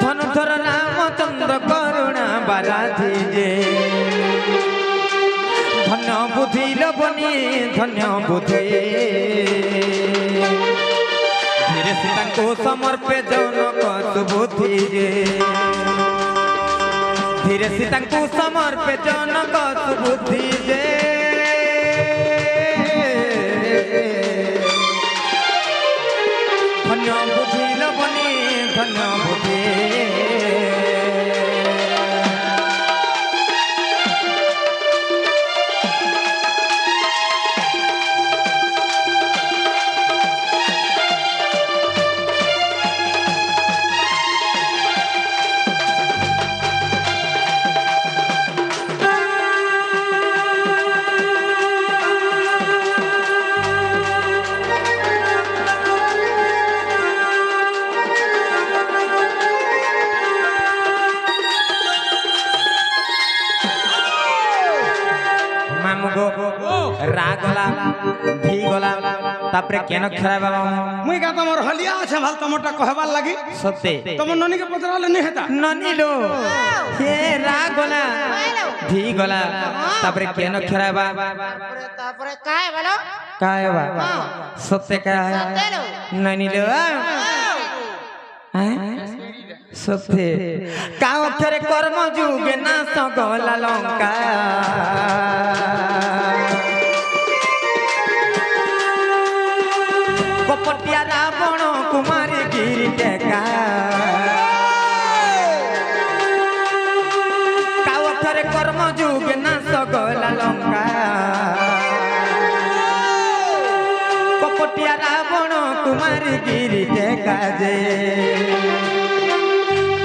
ধনুধর নাম চন্দ্র করুণা বারাধি যে ধন্য বুদ্ধি লবণী ধন্য বুদ্ধি ধীরে সীতাଙ୍କୁ সমর্পে জনক সুবুদ্ধি যে ধীরে সীতাଙ୍କୁ সমর্পে জনক সুবুদ্ধি যে ধন্য বুদ্ধি লবণী ধন্য বুদ্ধি রাগলা ধি গলা তারপরে কেন খেরা বাবা মুই গা তোমার হলিয়া আছে ভাল তোমারটা কহবার লাগি সত্যি তোমার ননিকে পচরালে নি হেতা ননিলো হে রাগলা ধি গলা তারপরে কেন খেরা বাবা তারপরে কায় বলো কায় বাবা সত্যি কায় সত্যেলো ননিলো সত্যি কাও খেরে কর্ম যুগে না সগলা লঙ্কা কপটিয়া রাবণ কুমারী গিরি টেকা কাও খেরে কর্ম যুগে না সগলা লঙ্কা কপটিয়া রাবণ কুমারী গিরি টেকা যে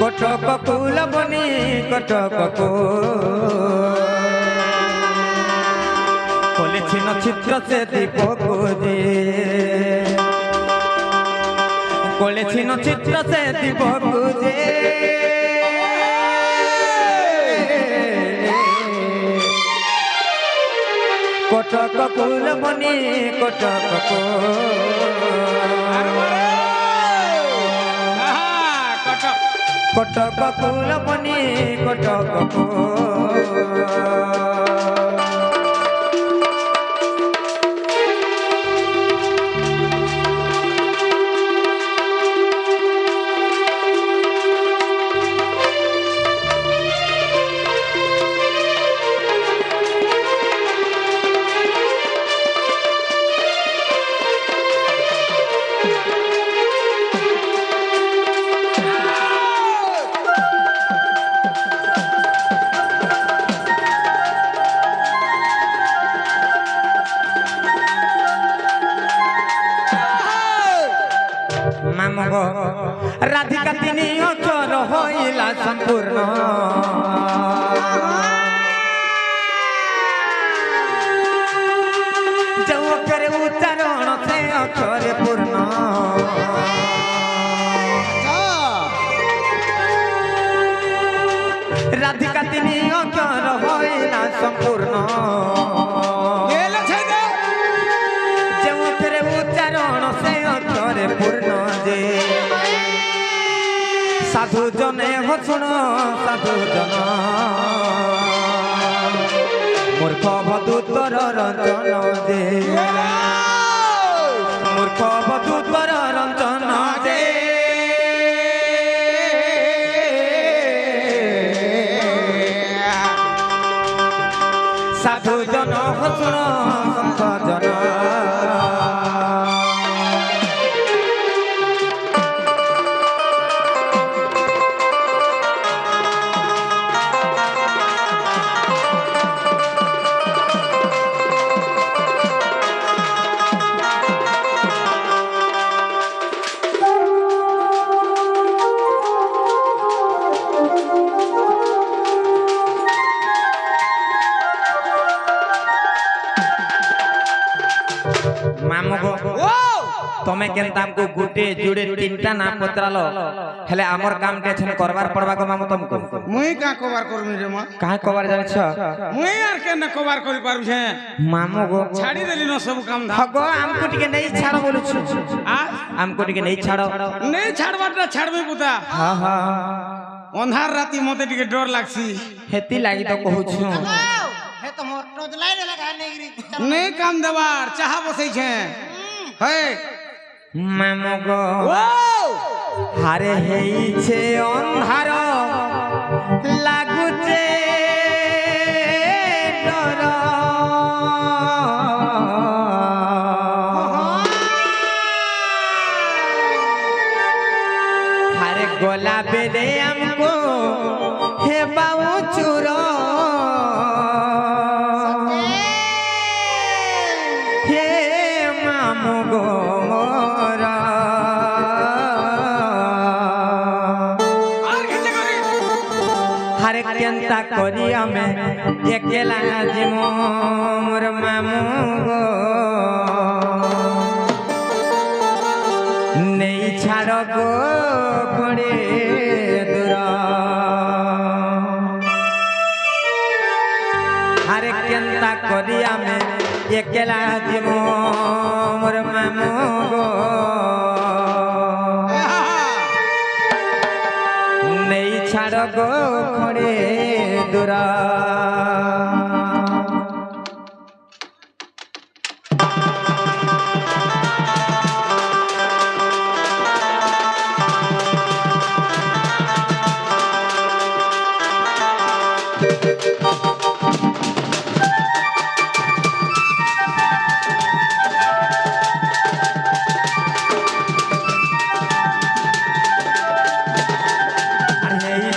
কটক কুলবনি কটক কলেছি নক্ষত্র সে দীপক যে কলেছি নক্ষত্র সে দীপক যে কটক কুলবনি কটক কটক কুলবনি কটক রাধিকা তিনি অক্ষর হইলা সম্পূর্ণ যে অক্ষরে উচ্চারণ সে অক্ষরে সম্পূর্ণ এলে ছেদে ଯେଉଁଥିରେ ଉଚ୍ଚାରଣ ସେ ଅକ୍ଷରେ ପୂର୍ଣ୍ଣ ଯେ ସାଧୁ ଜନେ ହୋ ଶୁଣ ସାଧୁ ଜନ ମୂର୍ଖ ବଧୂତର ରଞ୍ଜନ ଯେ ମୂର୍ଖ ବଧୂତର ରଞ୍ଜନ ଯେ সাধু জন শুণ সন্ত জন ମାମୁଁ ତମେ କେନ୍ତା ଆମକୁ ଗୁଟେ ଯୁଡେ ତିନଟା ନା ପଚରାଲ ହେଲେ ଆମର କାମ ଟେ ଛନ କରବାର ପଡବା କ ମାମୁଁ ତମକୁ মুই কা কভার করবি রে মা କାହା କବାର ଜାଣିଛ মুই আর কেন কভার করি পারু ছে ମାମୁଁ ଗୋ ছাড়ি দেলি ন সব কাম ধাম ହଗ ଆମକୁ ଟିକେ ନେଇ ଛାଡ ବୋଲୁଛୁ আ ଆମକୁ ଟିକେ ନେଇ ଛାଡ নেই ছাড়বাটা ছাড়বে পুতা ହଁ ହଁ ଅନ୍ଧାର ରାତି ମତେ ଟିକେ ଡର ଲାଗସି ହେତି ଲାଗି ତ କହୁଛୁ हे तो मोर टोच लाई देला का नेगरी নেই কাম দেবার চাহা বসাইছে হে ମାମୁଁ ଗୋ ও হারে হেইছে অন্ধার লাগুছে ডর হারে গলা বেলে আমকো হে বাউ চুর হে মামু গো মোরা আর খেতে করি হারে কেনতা করি আমি একলা জীবো মোর মামু গো নেই ছাড় গো খড়ে দূর হারে কেনতা করি আমি একলা জীবো মোর মামু গো নেই ছাড় গো খড়ে দূর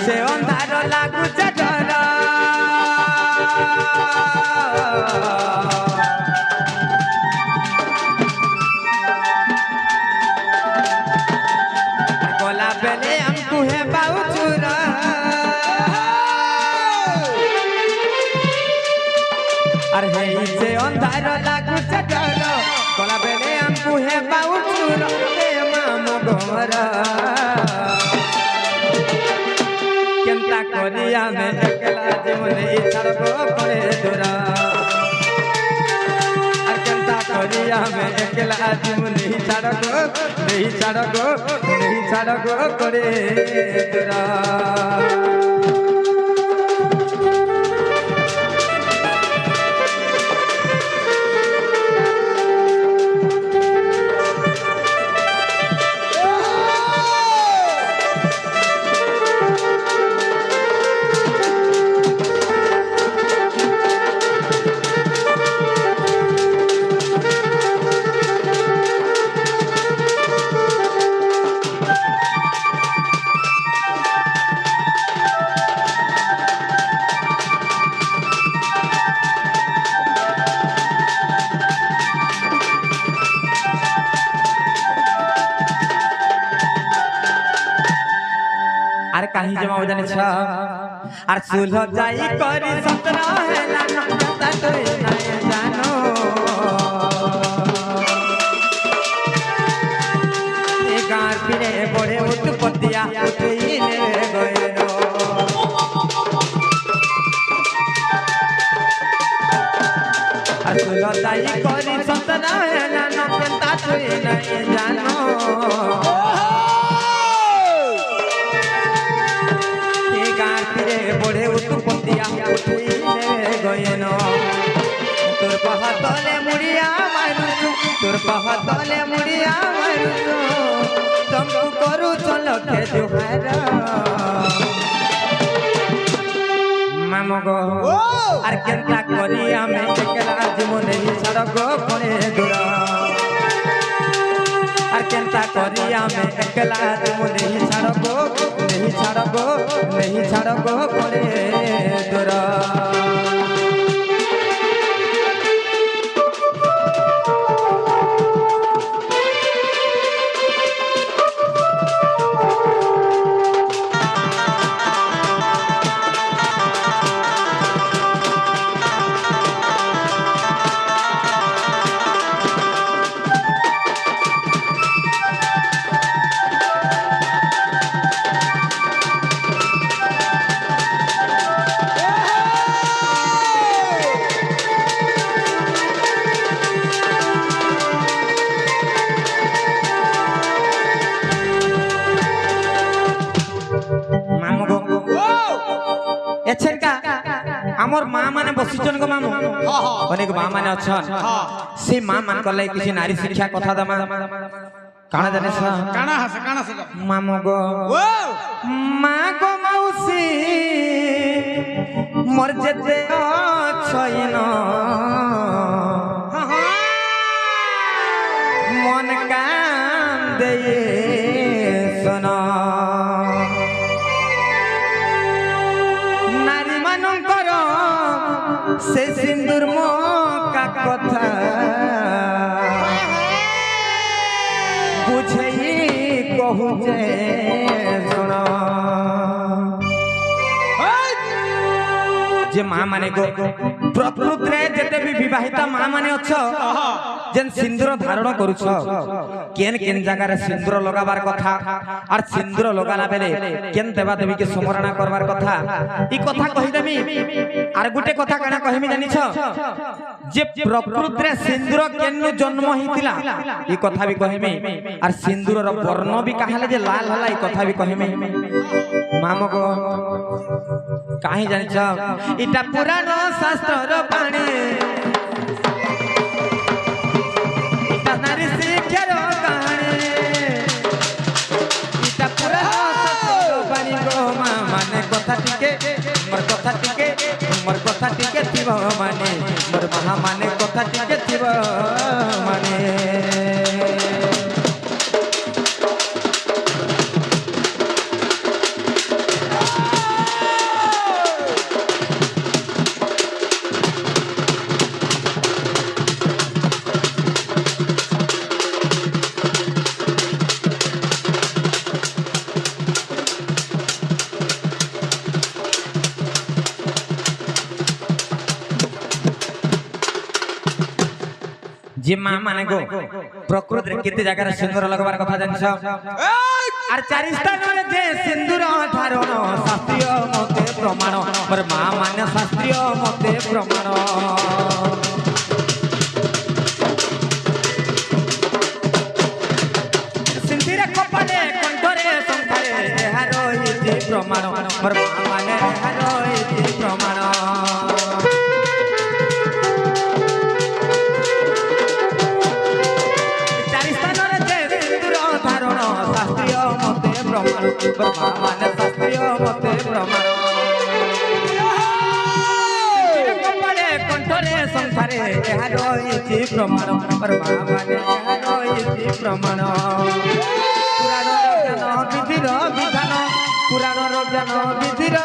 সে অন্ধার লাগুছে ডর গলা বেলে আমকু হে বাউ চুর আর হেই সে অন্ধার লাগুছে ডর গলা বেলে আমকু হে বাউ চুর হে মামু গোরা কেনতা করি আমি একলা জীবনে ছাড়ব করে দূরা আর কেনতা করি আমি একলা জীবনে ছাড়ব করে দূরা আর কাহি জমা জানিছ আর সুলহ যাই করি সতর হেলা নতা তুই নাই জানো এ গার পিরে বড়ে উৎপত্তিয়া উঠইলে গয়নো আর সুলতাই করি সন্তনা জানো কেনতা তুই নাই জানো এ গাঁতিরে বড়ে উৎপত্তিয়া উঠিলে গয়েন তোর পাহাতলে মুড়িয়া মারুছু তোর পাহাতলে মুড়িয়া মারুছু তমকু করু চলকে জুহার মামগো আর কেনতা করি আমি একলা জীবনে সড়ক পড়ে দূর আর কেনতা করি আমি একলা জীবনে সড়ক নেই সড়ক পড়ে দূর আমার মা মানে বসিছন গো মামু অনেক মা মানে অছন সেই মা মান কলে কিছু নারী শিক্ষা কথা দমা কানা জানিস কানা হাসে মামু গো মা গো মাউসি মোর যেতে অছইন মন কান দেয়ে শোনা से सिंदूर मोका कथा बुझे कहू जे सुना जे माँ माने गो प्रकृति जेते भी विवाहिता माँ माने अछ जेन सिंदूर धारण करूछ केन केन जगह रे सिंदूर लगाबार कथा और सिंदूर लगाला बेले केन देवा देवी के स्मरण करबार कथा ई कथा कहि देमी और गुटे कथा काना कहिमी जानिछ जे प्रकृति रे सिंदूर केन जन्म हितिला ई कथा भी कहिमी और सिंदूर रो वर्ण भी कहले जे लाल हला ई कथा भी कहिमी मामो को काहे जानिछ इटा पुराण शास्त्र रो पाणी इटा नारी शिक्षा रो कहानी इटा पुराण शास्त्र रो पाणी गो माने कथा टिके मोर कथा टिके थिब माने मोर महा माने कथा टिके थिब माने जे माँ माने गो प्रकृति रे केते जगह रे सिंदूर लगवार कथा जानिछ आर चारि स्थान रे जे सिंदूर धारण शास्त्रीय मते प्रमाण मोर माँ माने शास्त्रीय मते प्रमाण सिंदूर कपाले कंठरे संखारे एहारो इति प्रमाण मोर माँ माने एहारो इति प्रमाण माने शास्त्रीय मते प्रमाण कपाले कंठरे संसारे एहारो इति प्रमाण माने एहारो इति प्रमाण पुराण विधिर विधान पुराण ज्ञान विधिर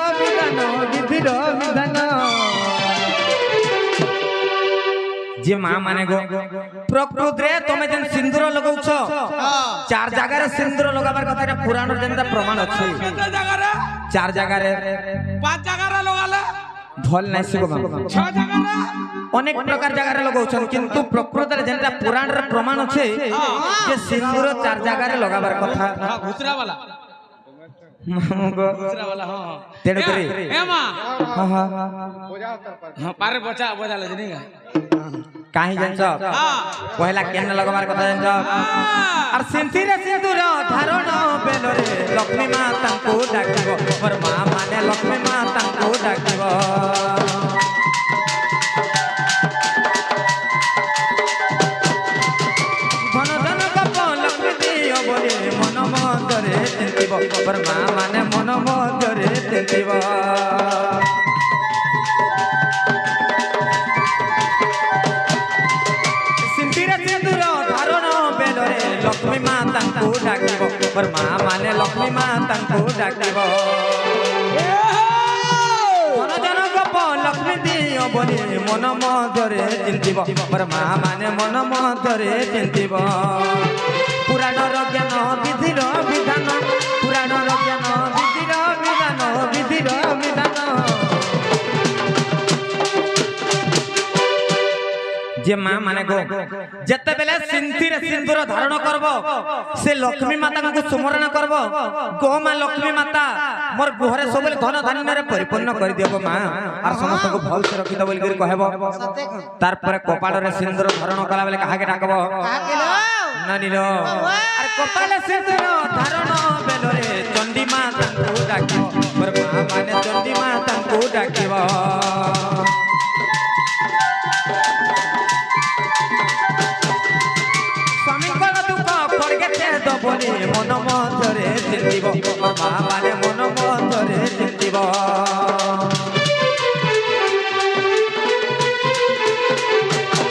विधान जे माँ माने गो प्रकृति रे तमे जेन सिंदूर लगाउछ चार जगह रे सिंदूर लगाबार कथा रे पुराण जेनता प्रमाण अछि केते जगह रे चार जगह रे पांच जगह रे लगाले भल नै सिगो माँ छह जगह रे अनेक प्रकार जगह रे लगाउछ किंतु प्रकृति रे जेनता पुराण रे प्रमाण अछि जे सिंदूर चार जगह रे लगाबार कथा घुसरा वाला घुसरा वाला हां तेरे करे ए मां हां हां पारे बचा ले नहीं काहे जानछ पहला केन लगवार कथा जानछ और सिंथिरे सिंदूर धारण बेलरे लक्ष्मी माता को डाकिबो मोर मां माने लक्ष्मी माता को डाकिबो धन धन कप लक्ष्मी दियो बोले मन मधुरे चिंतिबो मोर मां माने मन मधुरे चिंतिबो लक्ष्मी माता को डाकिबो मोर मां माने लक्ष्मी माता को डाकिबो मन जन गप लक्ष्मी दियो बोली मन मधुरे चिंतिबो मोर मां माने मन मधुरे चिंतिबो पुराणर ज्ञान विधिर विधान पुराणर ज्ञान विधिर विधान विधिर विधान जे मां माने गो जते बेले सिंथिरे सिंदूर धारण करबो से लक्ष्मी माता को सुमरण करबो गो मां लक्ष्मी माता मोर गुहरे सबले धन धान्य रे परिपूर्ण कर दियो मां और समस्त को भल से रखि दबल करी कहबो तार पर कपाल रे सिंदूर धारण कला बेले काहा के डाकबो नानी लो अरे कपाल सिंदूर धारण बेलरे चंडी माता को डाकिबो मोर मां माने चंडी माता को डाकिबो बोले मन मधुरे चिंतिबो मोर मां माने मन मधुरे चिंतिबो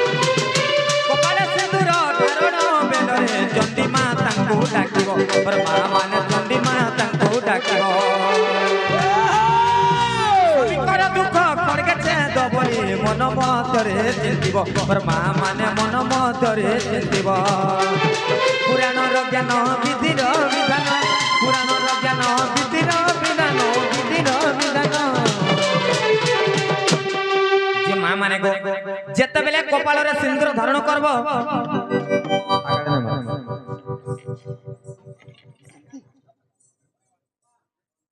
कपाल सिंदूर धारण बेलरे चंडी माता को डाकिबो मोर मां माने चंडी माता को डाकिबो कर दुख खड़गे छेद बोले मन मधुरे चिंतिबो मोर मां माने मन मधुरे चिंतिबो पुराणर ज्ञान विधिर विधान पुराणर ज्ञान विधिर विधान विधिर विधान जे मां माने गो जेते बेले कपाल रे सिंदूर धारण करबो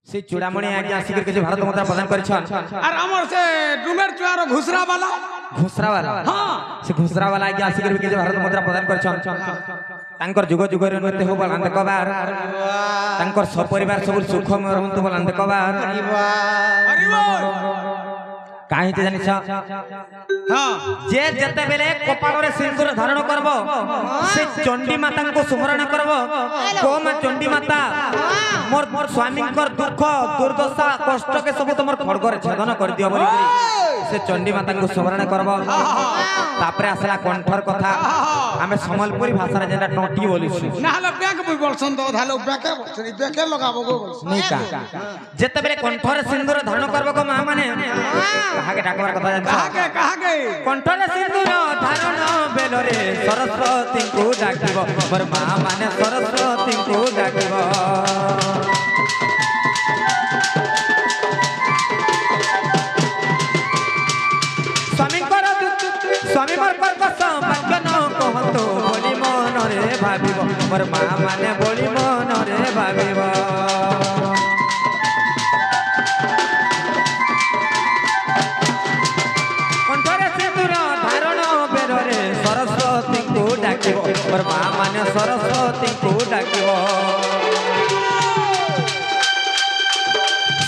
से चूड़ामणि आगे आसिक के भारत माता प्रदान करछन और हमर से डुमेर चुआर घुसरा वाला हां से घुसरा वाला आगे आसिक के भारत माता प्रदान करछन तांकर जुग जुग रे नते हो बलान देखबार तांकर सपरिवार सब सुखमय रहंतु बलान देखबार अरे बोल काहे ते जानिछ हां जे जते बेले कपाल रे सिंदूर धारण करबो से चंडी माता को स्मरण करबो कोम चंडी माता मोर स्वामी कर दुख दुर्दशा कष्ट के सब तमर खड़ग रे छेदन कर दियो बोली से चंडी माता को स्मरण करबो तापरे आसला कंठर कथा हमें संबलपुरी भाषा रे जेटा टोटी बोलिसु नाले बैक बुई बोलसन तो धालो बैके बोलसन बैके लगाबो गो नहीं का जते बेले कंठर सिंदूर धारण करबो को मां माने कहा के डाकबार कथा जान कहा के कंठर सिंदूर धारण बेलरे सरस्वती को डाकिबो मोर मां माने सरस्वती को डाकिबो स्वामी मोर कर्कश भाग्य न कहतो बोली मन रे भाबिबो मोर मां माने बोली मन रे भाबिबो कंठरे सिंदूर धारण बेलरे सरस्वती को डाकिबो मोर मां माने सरस्वती को डाकिबो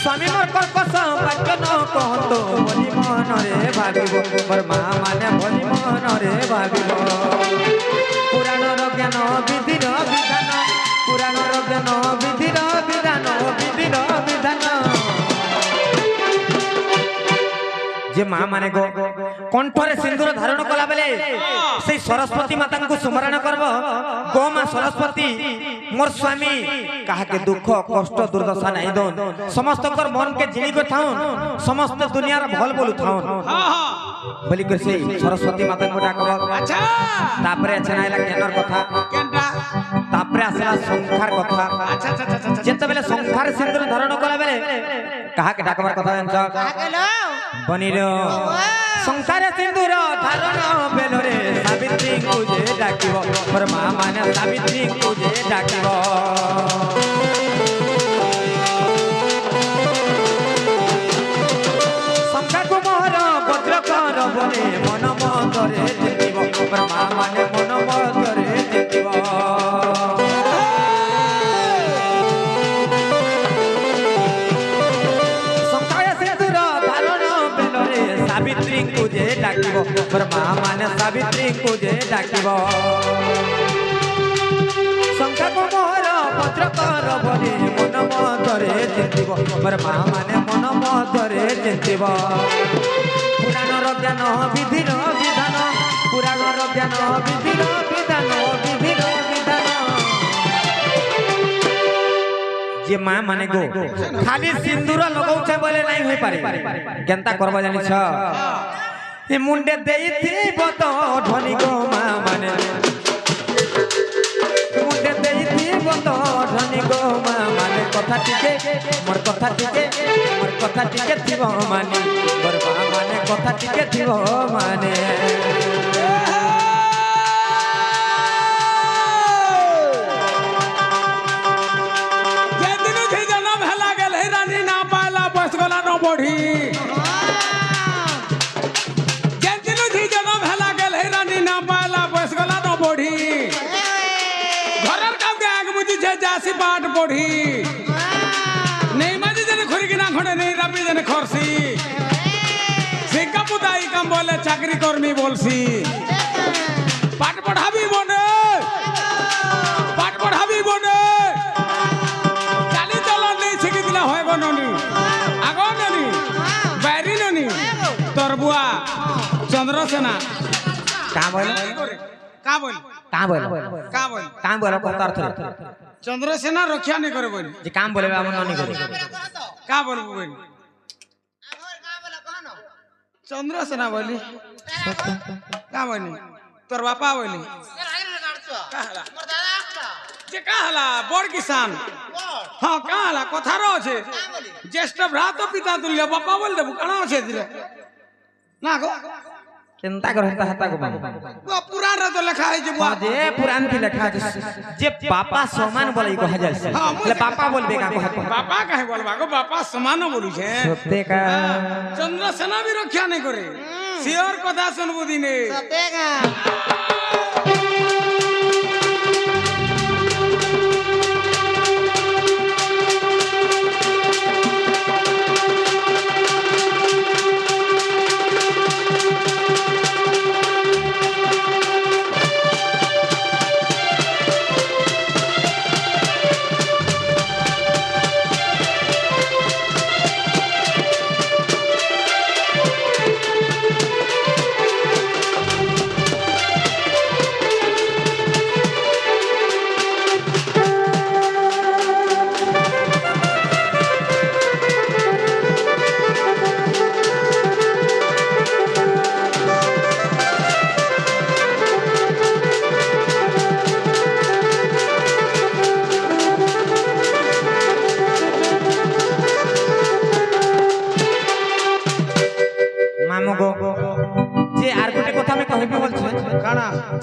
स्वामी मोर कर्कश भाग्य न कहतो बोली मन रे भाबिबो मोर मां माने बोली मन रे भाबिबो पुराणर ज्ञान विधिर विधान पुराणर ज्ञान विधिर विधान विधिर विधान जे मां माने गो कंठरे सिंदूर धारण कला बेले से सरस्वती माता को स्मरण करबो गो मां सरस्वती मोर स्वामी कहा के दुख कष्ट दुर्दशा नहीं दोन समस्त कर मन के जिणी को थाउन समस्त दुनिया रे भल बोलु थाउन हां हां बोली कर से सरस्वती माता को डाकबो अच्छा तापरे छनाइला ज्ञानर कथा केनटा तापरे आसला संखार कथा अच्छा अच्छा अच्छा जेते बेले संखार सिंदूर धारण कला बेले कहा के डाकबार कथा जानछ बनिरो संखार सिंदूर धारण बेलरे सावित्री को जे डाकिबो मोर मां माने सावित्री को जे डाकिबो संखा को मोहर वज्र कर बोले मन मधुरे चिंतिबो মোর মা মানে মন মধ্যরে জিতিব শঙ্কায় সিঁদুর ধারণ বেলরে সাবিত্রীଙ୍କୁ যে ডাকিব মোর মা মানে সাবিত্রীଙ୍କୁ যে ডাকিব শঙ্খাକୁ মোহର ପତ୍ର କର ବୋଲି ମନ ମଧ୍ୟରେ ଚିନ୍ତିବ ମୋର ମା ମାନେ ମନ ମଧ୍ୟରେ ଚିନ୍ତିବ ପୁରାଣର ଜ୍ଞାନ ବିଧିର ବିଧାନ ପୁରାଣର ଜ୍ଞାନ ବିଧିର ବିଧାନ ବିଧିର ବିଧାନ যে মা মানে গো খালি সিন্দুর লগাউছে বলে নাই হই পারে কেনতা করবা জানিছ এ মুন্ডে দেইথিব তো ধনী গো মা মানে মুন্ডে দেইথিব তো ধনী গো মা মানে কথা টিকে মোর কথা টিকে থিব মানে মোর মা মানে কথা টিকে থিব মানে बढ़ी जेन धी जन्म हेला गेल हे रानी ना पाला बस गला न बढ़ी घरर काम के आग मुझी छे जासी पाठ पढ़ी नहीं मजी जने खुरी की ना खड़े नहीं रबी जने खरसी सिक्का पुताई काम बोले चाकरी कर्मी बोलसी पाठ पढ़ाबी बने चाली चलन नहीं छिकी दिला होय बननी तरबुआ चंद्रसेना का बोल करतार थे चंद्रसेना रक्षा नहीं करे बोल जे काम बोले हम नहीं करे का बोल बोल चंद्रसेना बोली का बोली तोर बापा बोली जे कहला बड़ किसान हां कहला कथारो छे ज्येष्ठ भ्रात पिता तुल्य बापा बोल देबु कणा छे दिरे ना गो चिंता कर हता को वो पुराण रे तो लिखा है जे हां जे पुराण की लिखा है जे पापा समान बोलै को हजाय से ले पापा बोलबे का को पापा काहे बोलबा गो पापा समान बोलू छे सत्य का चंद्रसेना भी रक्षा नहीं करे सियर कथा सुनबु दिने सत्य का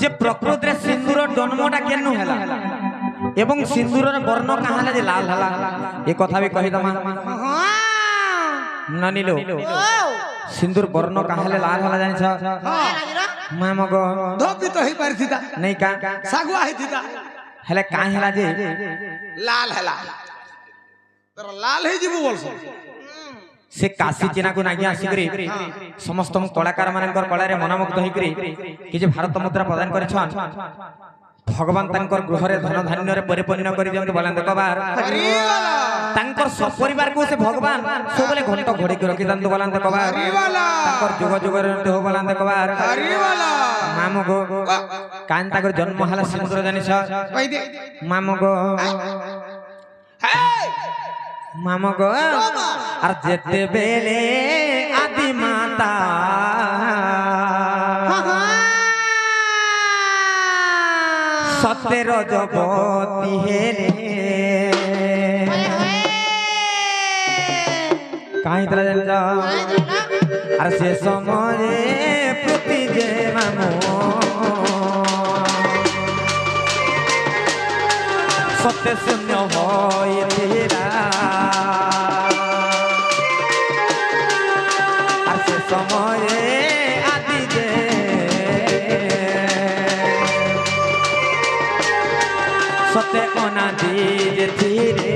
जे प्रकृति सिंदूर जन्मटा केनु हैला एवं सिंदूर वर्ण कहाला जे लाल हला ए कथा भी कहि दमा ननिलो सिंदूर वर्ण कहाला लाल हला जानि छ मामगो धोपी तो ही परथिता नहीं का सागुआ हिथिता हले काहे हला जे लाल हला तर लाल हे जीवु बोलसो से काशी चिना को नागिया आसिकरी समस्त कलाकार मानकर कला रे मनमुग्ध होइकरी कि जे भारत मुद्रा प्रदान करे छन भगवान तांकर गृह रे धन धान्य रे परिपूर्ण करि जेंति बलांद कबार तांकर सपरिवार को से भगवान सबले घंट घोड़ी के रखि दंत बलांद कबार तांकर जुग जुग रे हो बलांद कबार मामु गो कान ताकर जन्म हला सिंदूर जानि छ कहि दे मामु गो मामा गो और जेते बेले आदि माता सत्य रजपति हेले कहीं तरह जन जा और से समय प्रति जे मामो सत्य शून्य होय तेरा समय आदि जे অনাদি যে ধীরে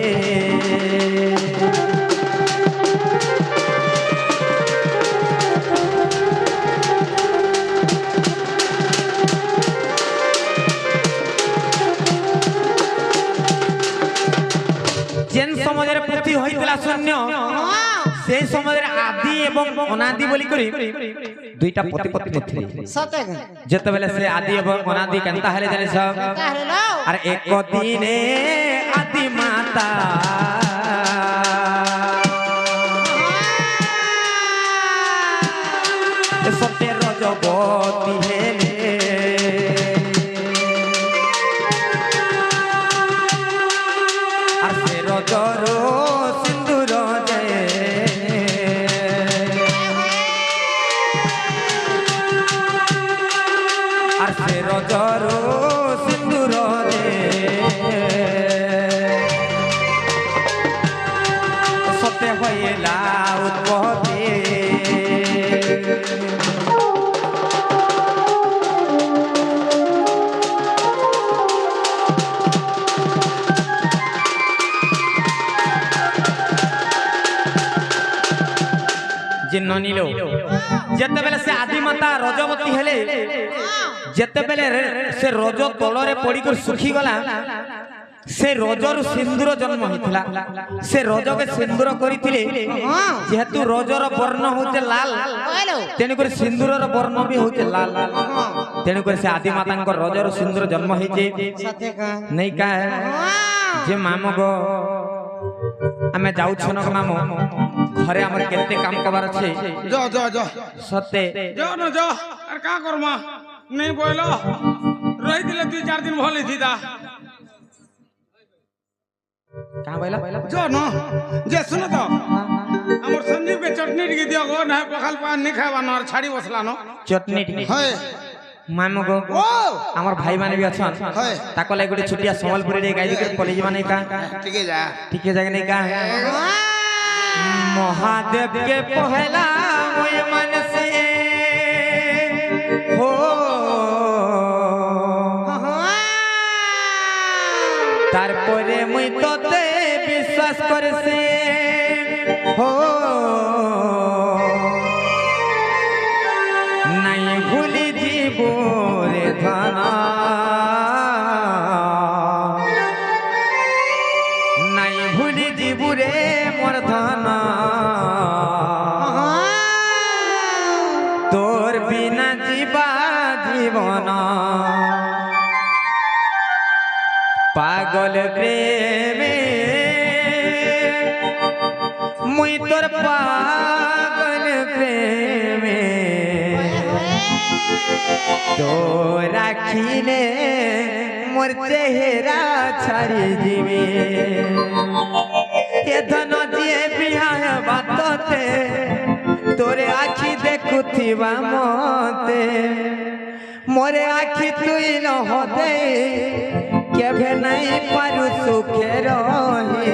যেন সমাজের প্রতি হইতলা শূন্য সেই সমাজের আদি এবং অনাদি বলি করি দুইটা প্রতিপত্তি ছিল সতে যেতবেলে সে আদি এবং অনাদি কেনতা হেলে জানিস কাহলো আর এক দিনে আদি মাতা সত্যে রজবতী হেলে আর সে রজর সিন্দুর জয় আর সে রজর সিন্দুর সত্যে হইলা উৎপত্তি जिन्न नीलो जेतेबेले से आदि माता रजवती हेले जेतेबेले से रज तलरे पड़ी कर सुखी गला से रजर सिंदूर जन्म होइथिला से रज के सिंदूर करिथिले जेहेतु रजर वर्ण होते लाल तेनु कर सिंदूर रो वर्ण भी होते लाल तेनु कर से आदि माता को रजर सिंदूर जन्म होइचे सते का नहीं का जे मामो गो आमे जाउ छनक मामो घरे हमर केते काम करबार छे जा जा जा सते जा न जा अर का करमा नहीं बोलो रही दिले 2-4 दिन भले थीदा का बोला जा न जे सुन तो हमर संजीव के चटनी टिके दियो गो ना पखाल पान नहीं खावा न छाड़ी बसला न चटनी हाय मामो गो ओ हमर भाई माने भी अछन हाय ताको ले गुडी छुटिया संबलपुरी रे गाई के कॉलेज माने का टिके जा ठीके जगह नहीं का महादेव के पहला मोय मन से हो तारपरे मुई तोते विश्वास करे से हो नहीं भूली जीवो रे धना नहीं भूली जीवो रे मोर धना तोर बिना जीवा जीवन पागल प्रेमे मुई तोर पागल प्रेमे तो राखिले मोर चेहरा छाड़ी जीवे ये धन जिए बिहार बातते तोरे आखी देखुथिबा मते मोरे आखी तुई न होते केभे नहीं पारु सुखे रहे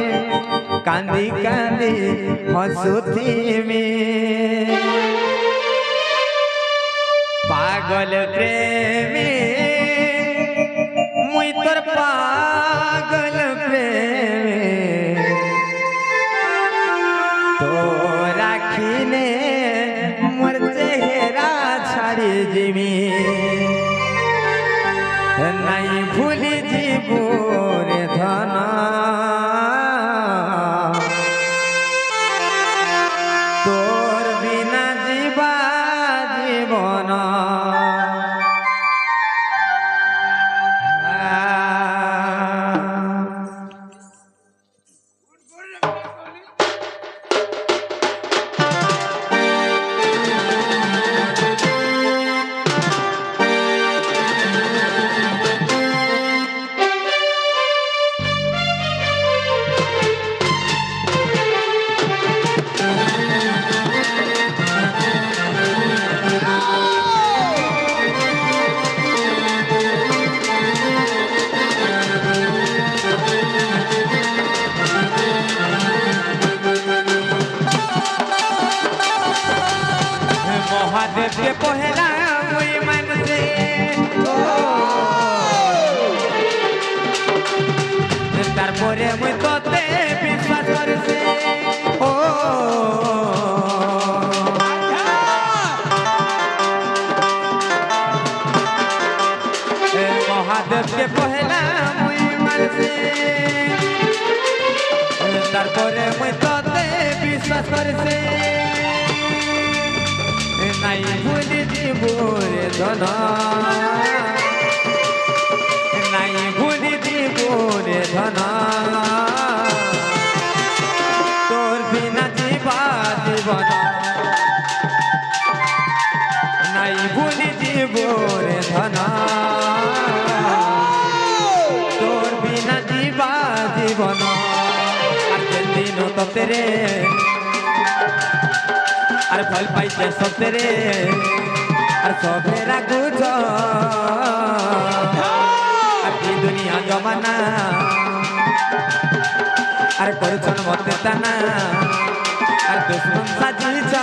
कांदी कांदी हंसुथी में पागल प्रेमी मुई तोर पागल प्रेमी तो राखिने मोर चेहरा छाड़ी जीवी नहीं भूली जीवो रे धना तोर बिना जीवा जीवन महादेव के पहला मुई मन से তারপরে মুই তোতে বিশ্বাস করছে ও মহাদেবকে পহেলা মুই মানছে তারপরে মুই তোতে বিশ্বাস করছে নাই ভুলি জীবরে ধন নাই ভুলি জীবরে ধন তোর বিনা জীবা জীবন নাই ভুলি জীবরে ধন তোর বিনা জীবা জীবন আর দিন তোতে রে আর ফল পাইছে সত্যি রে আর সবেরা গুজ আর কি দুনিয়া জমানা আর করছন মতে তানা আর দুশ্মন সাজিছ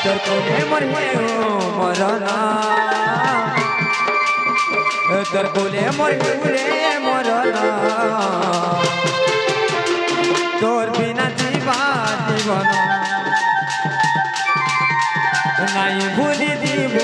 তোর কোনে মরে মরণ তোর কোলে মরে মরণ তোর বিনা জীবা জীবন নাই ভুলি দিব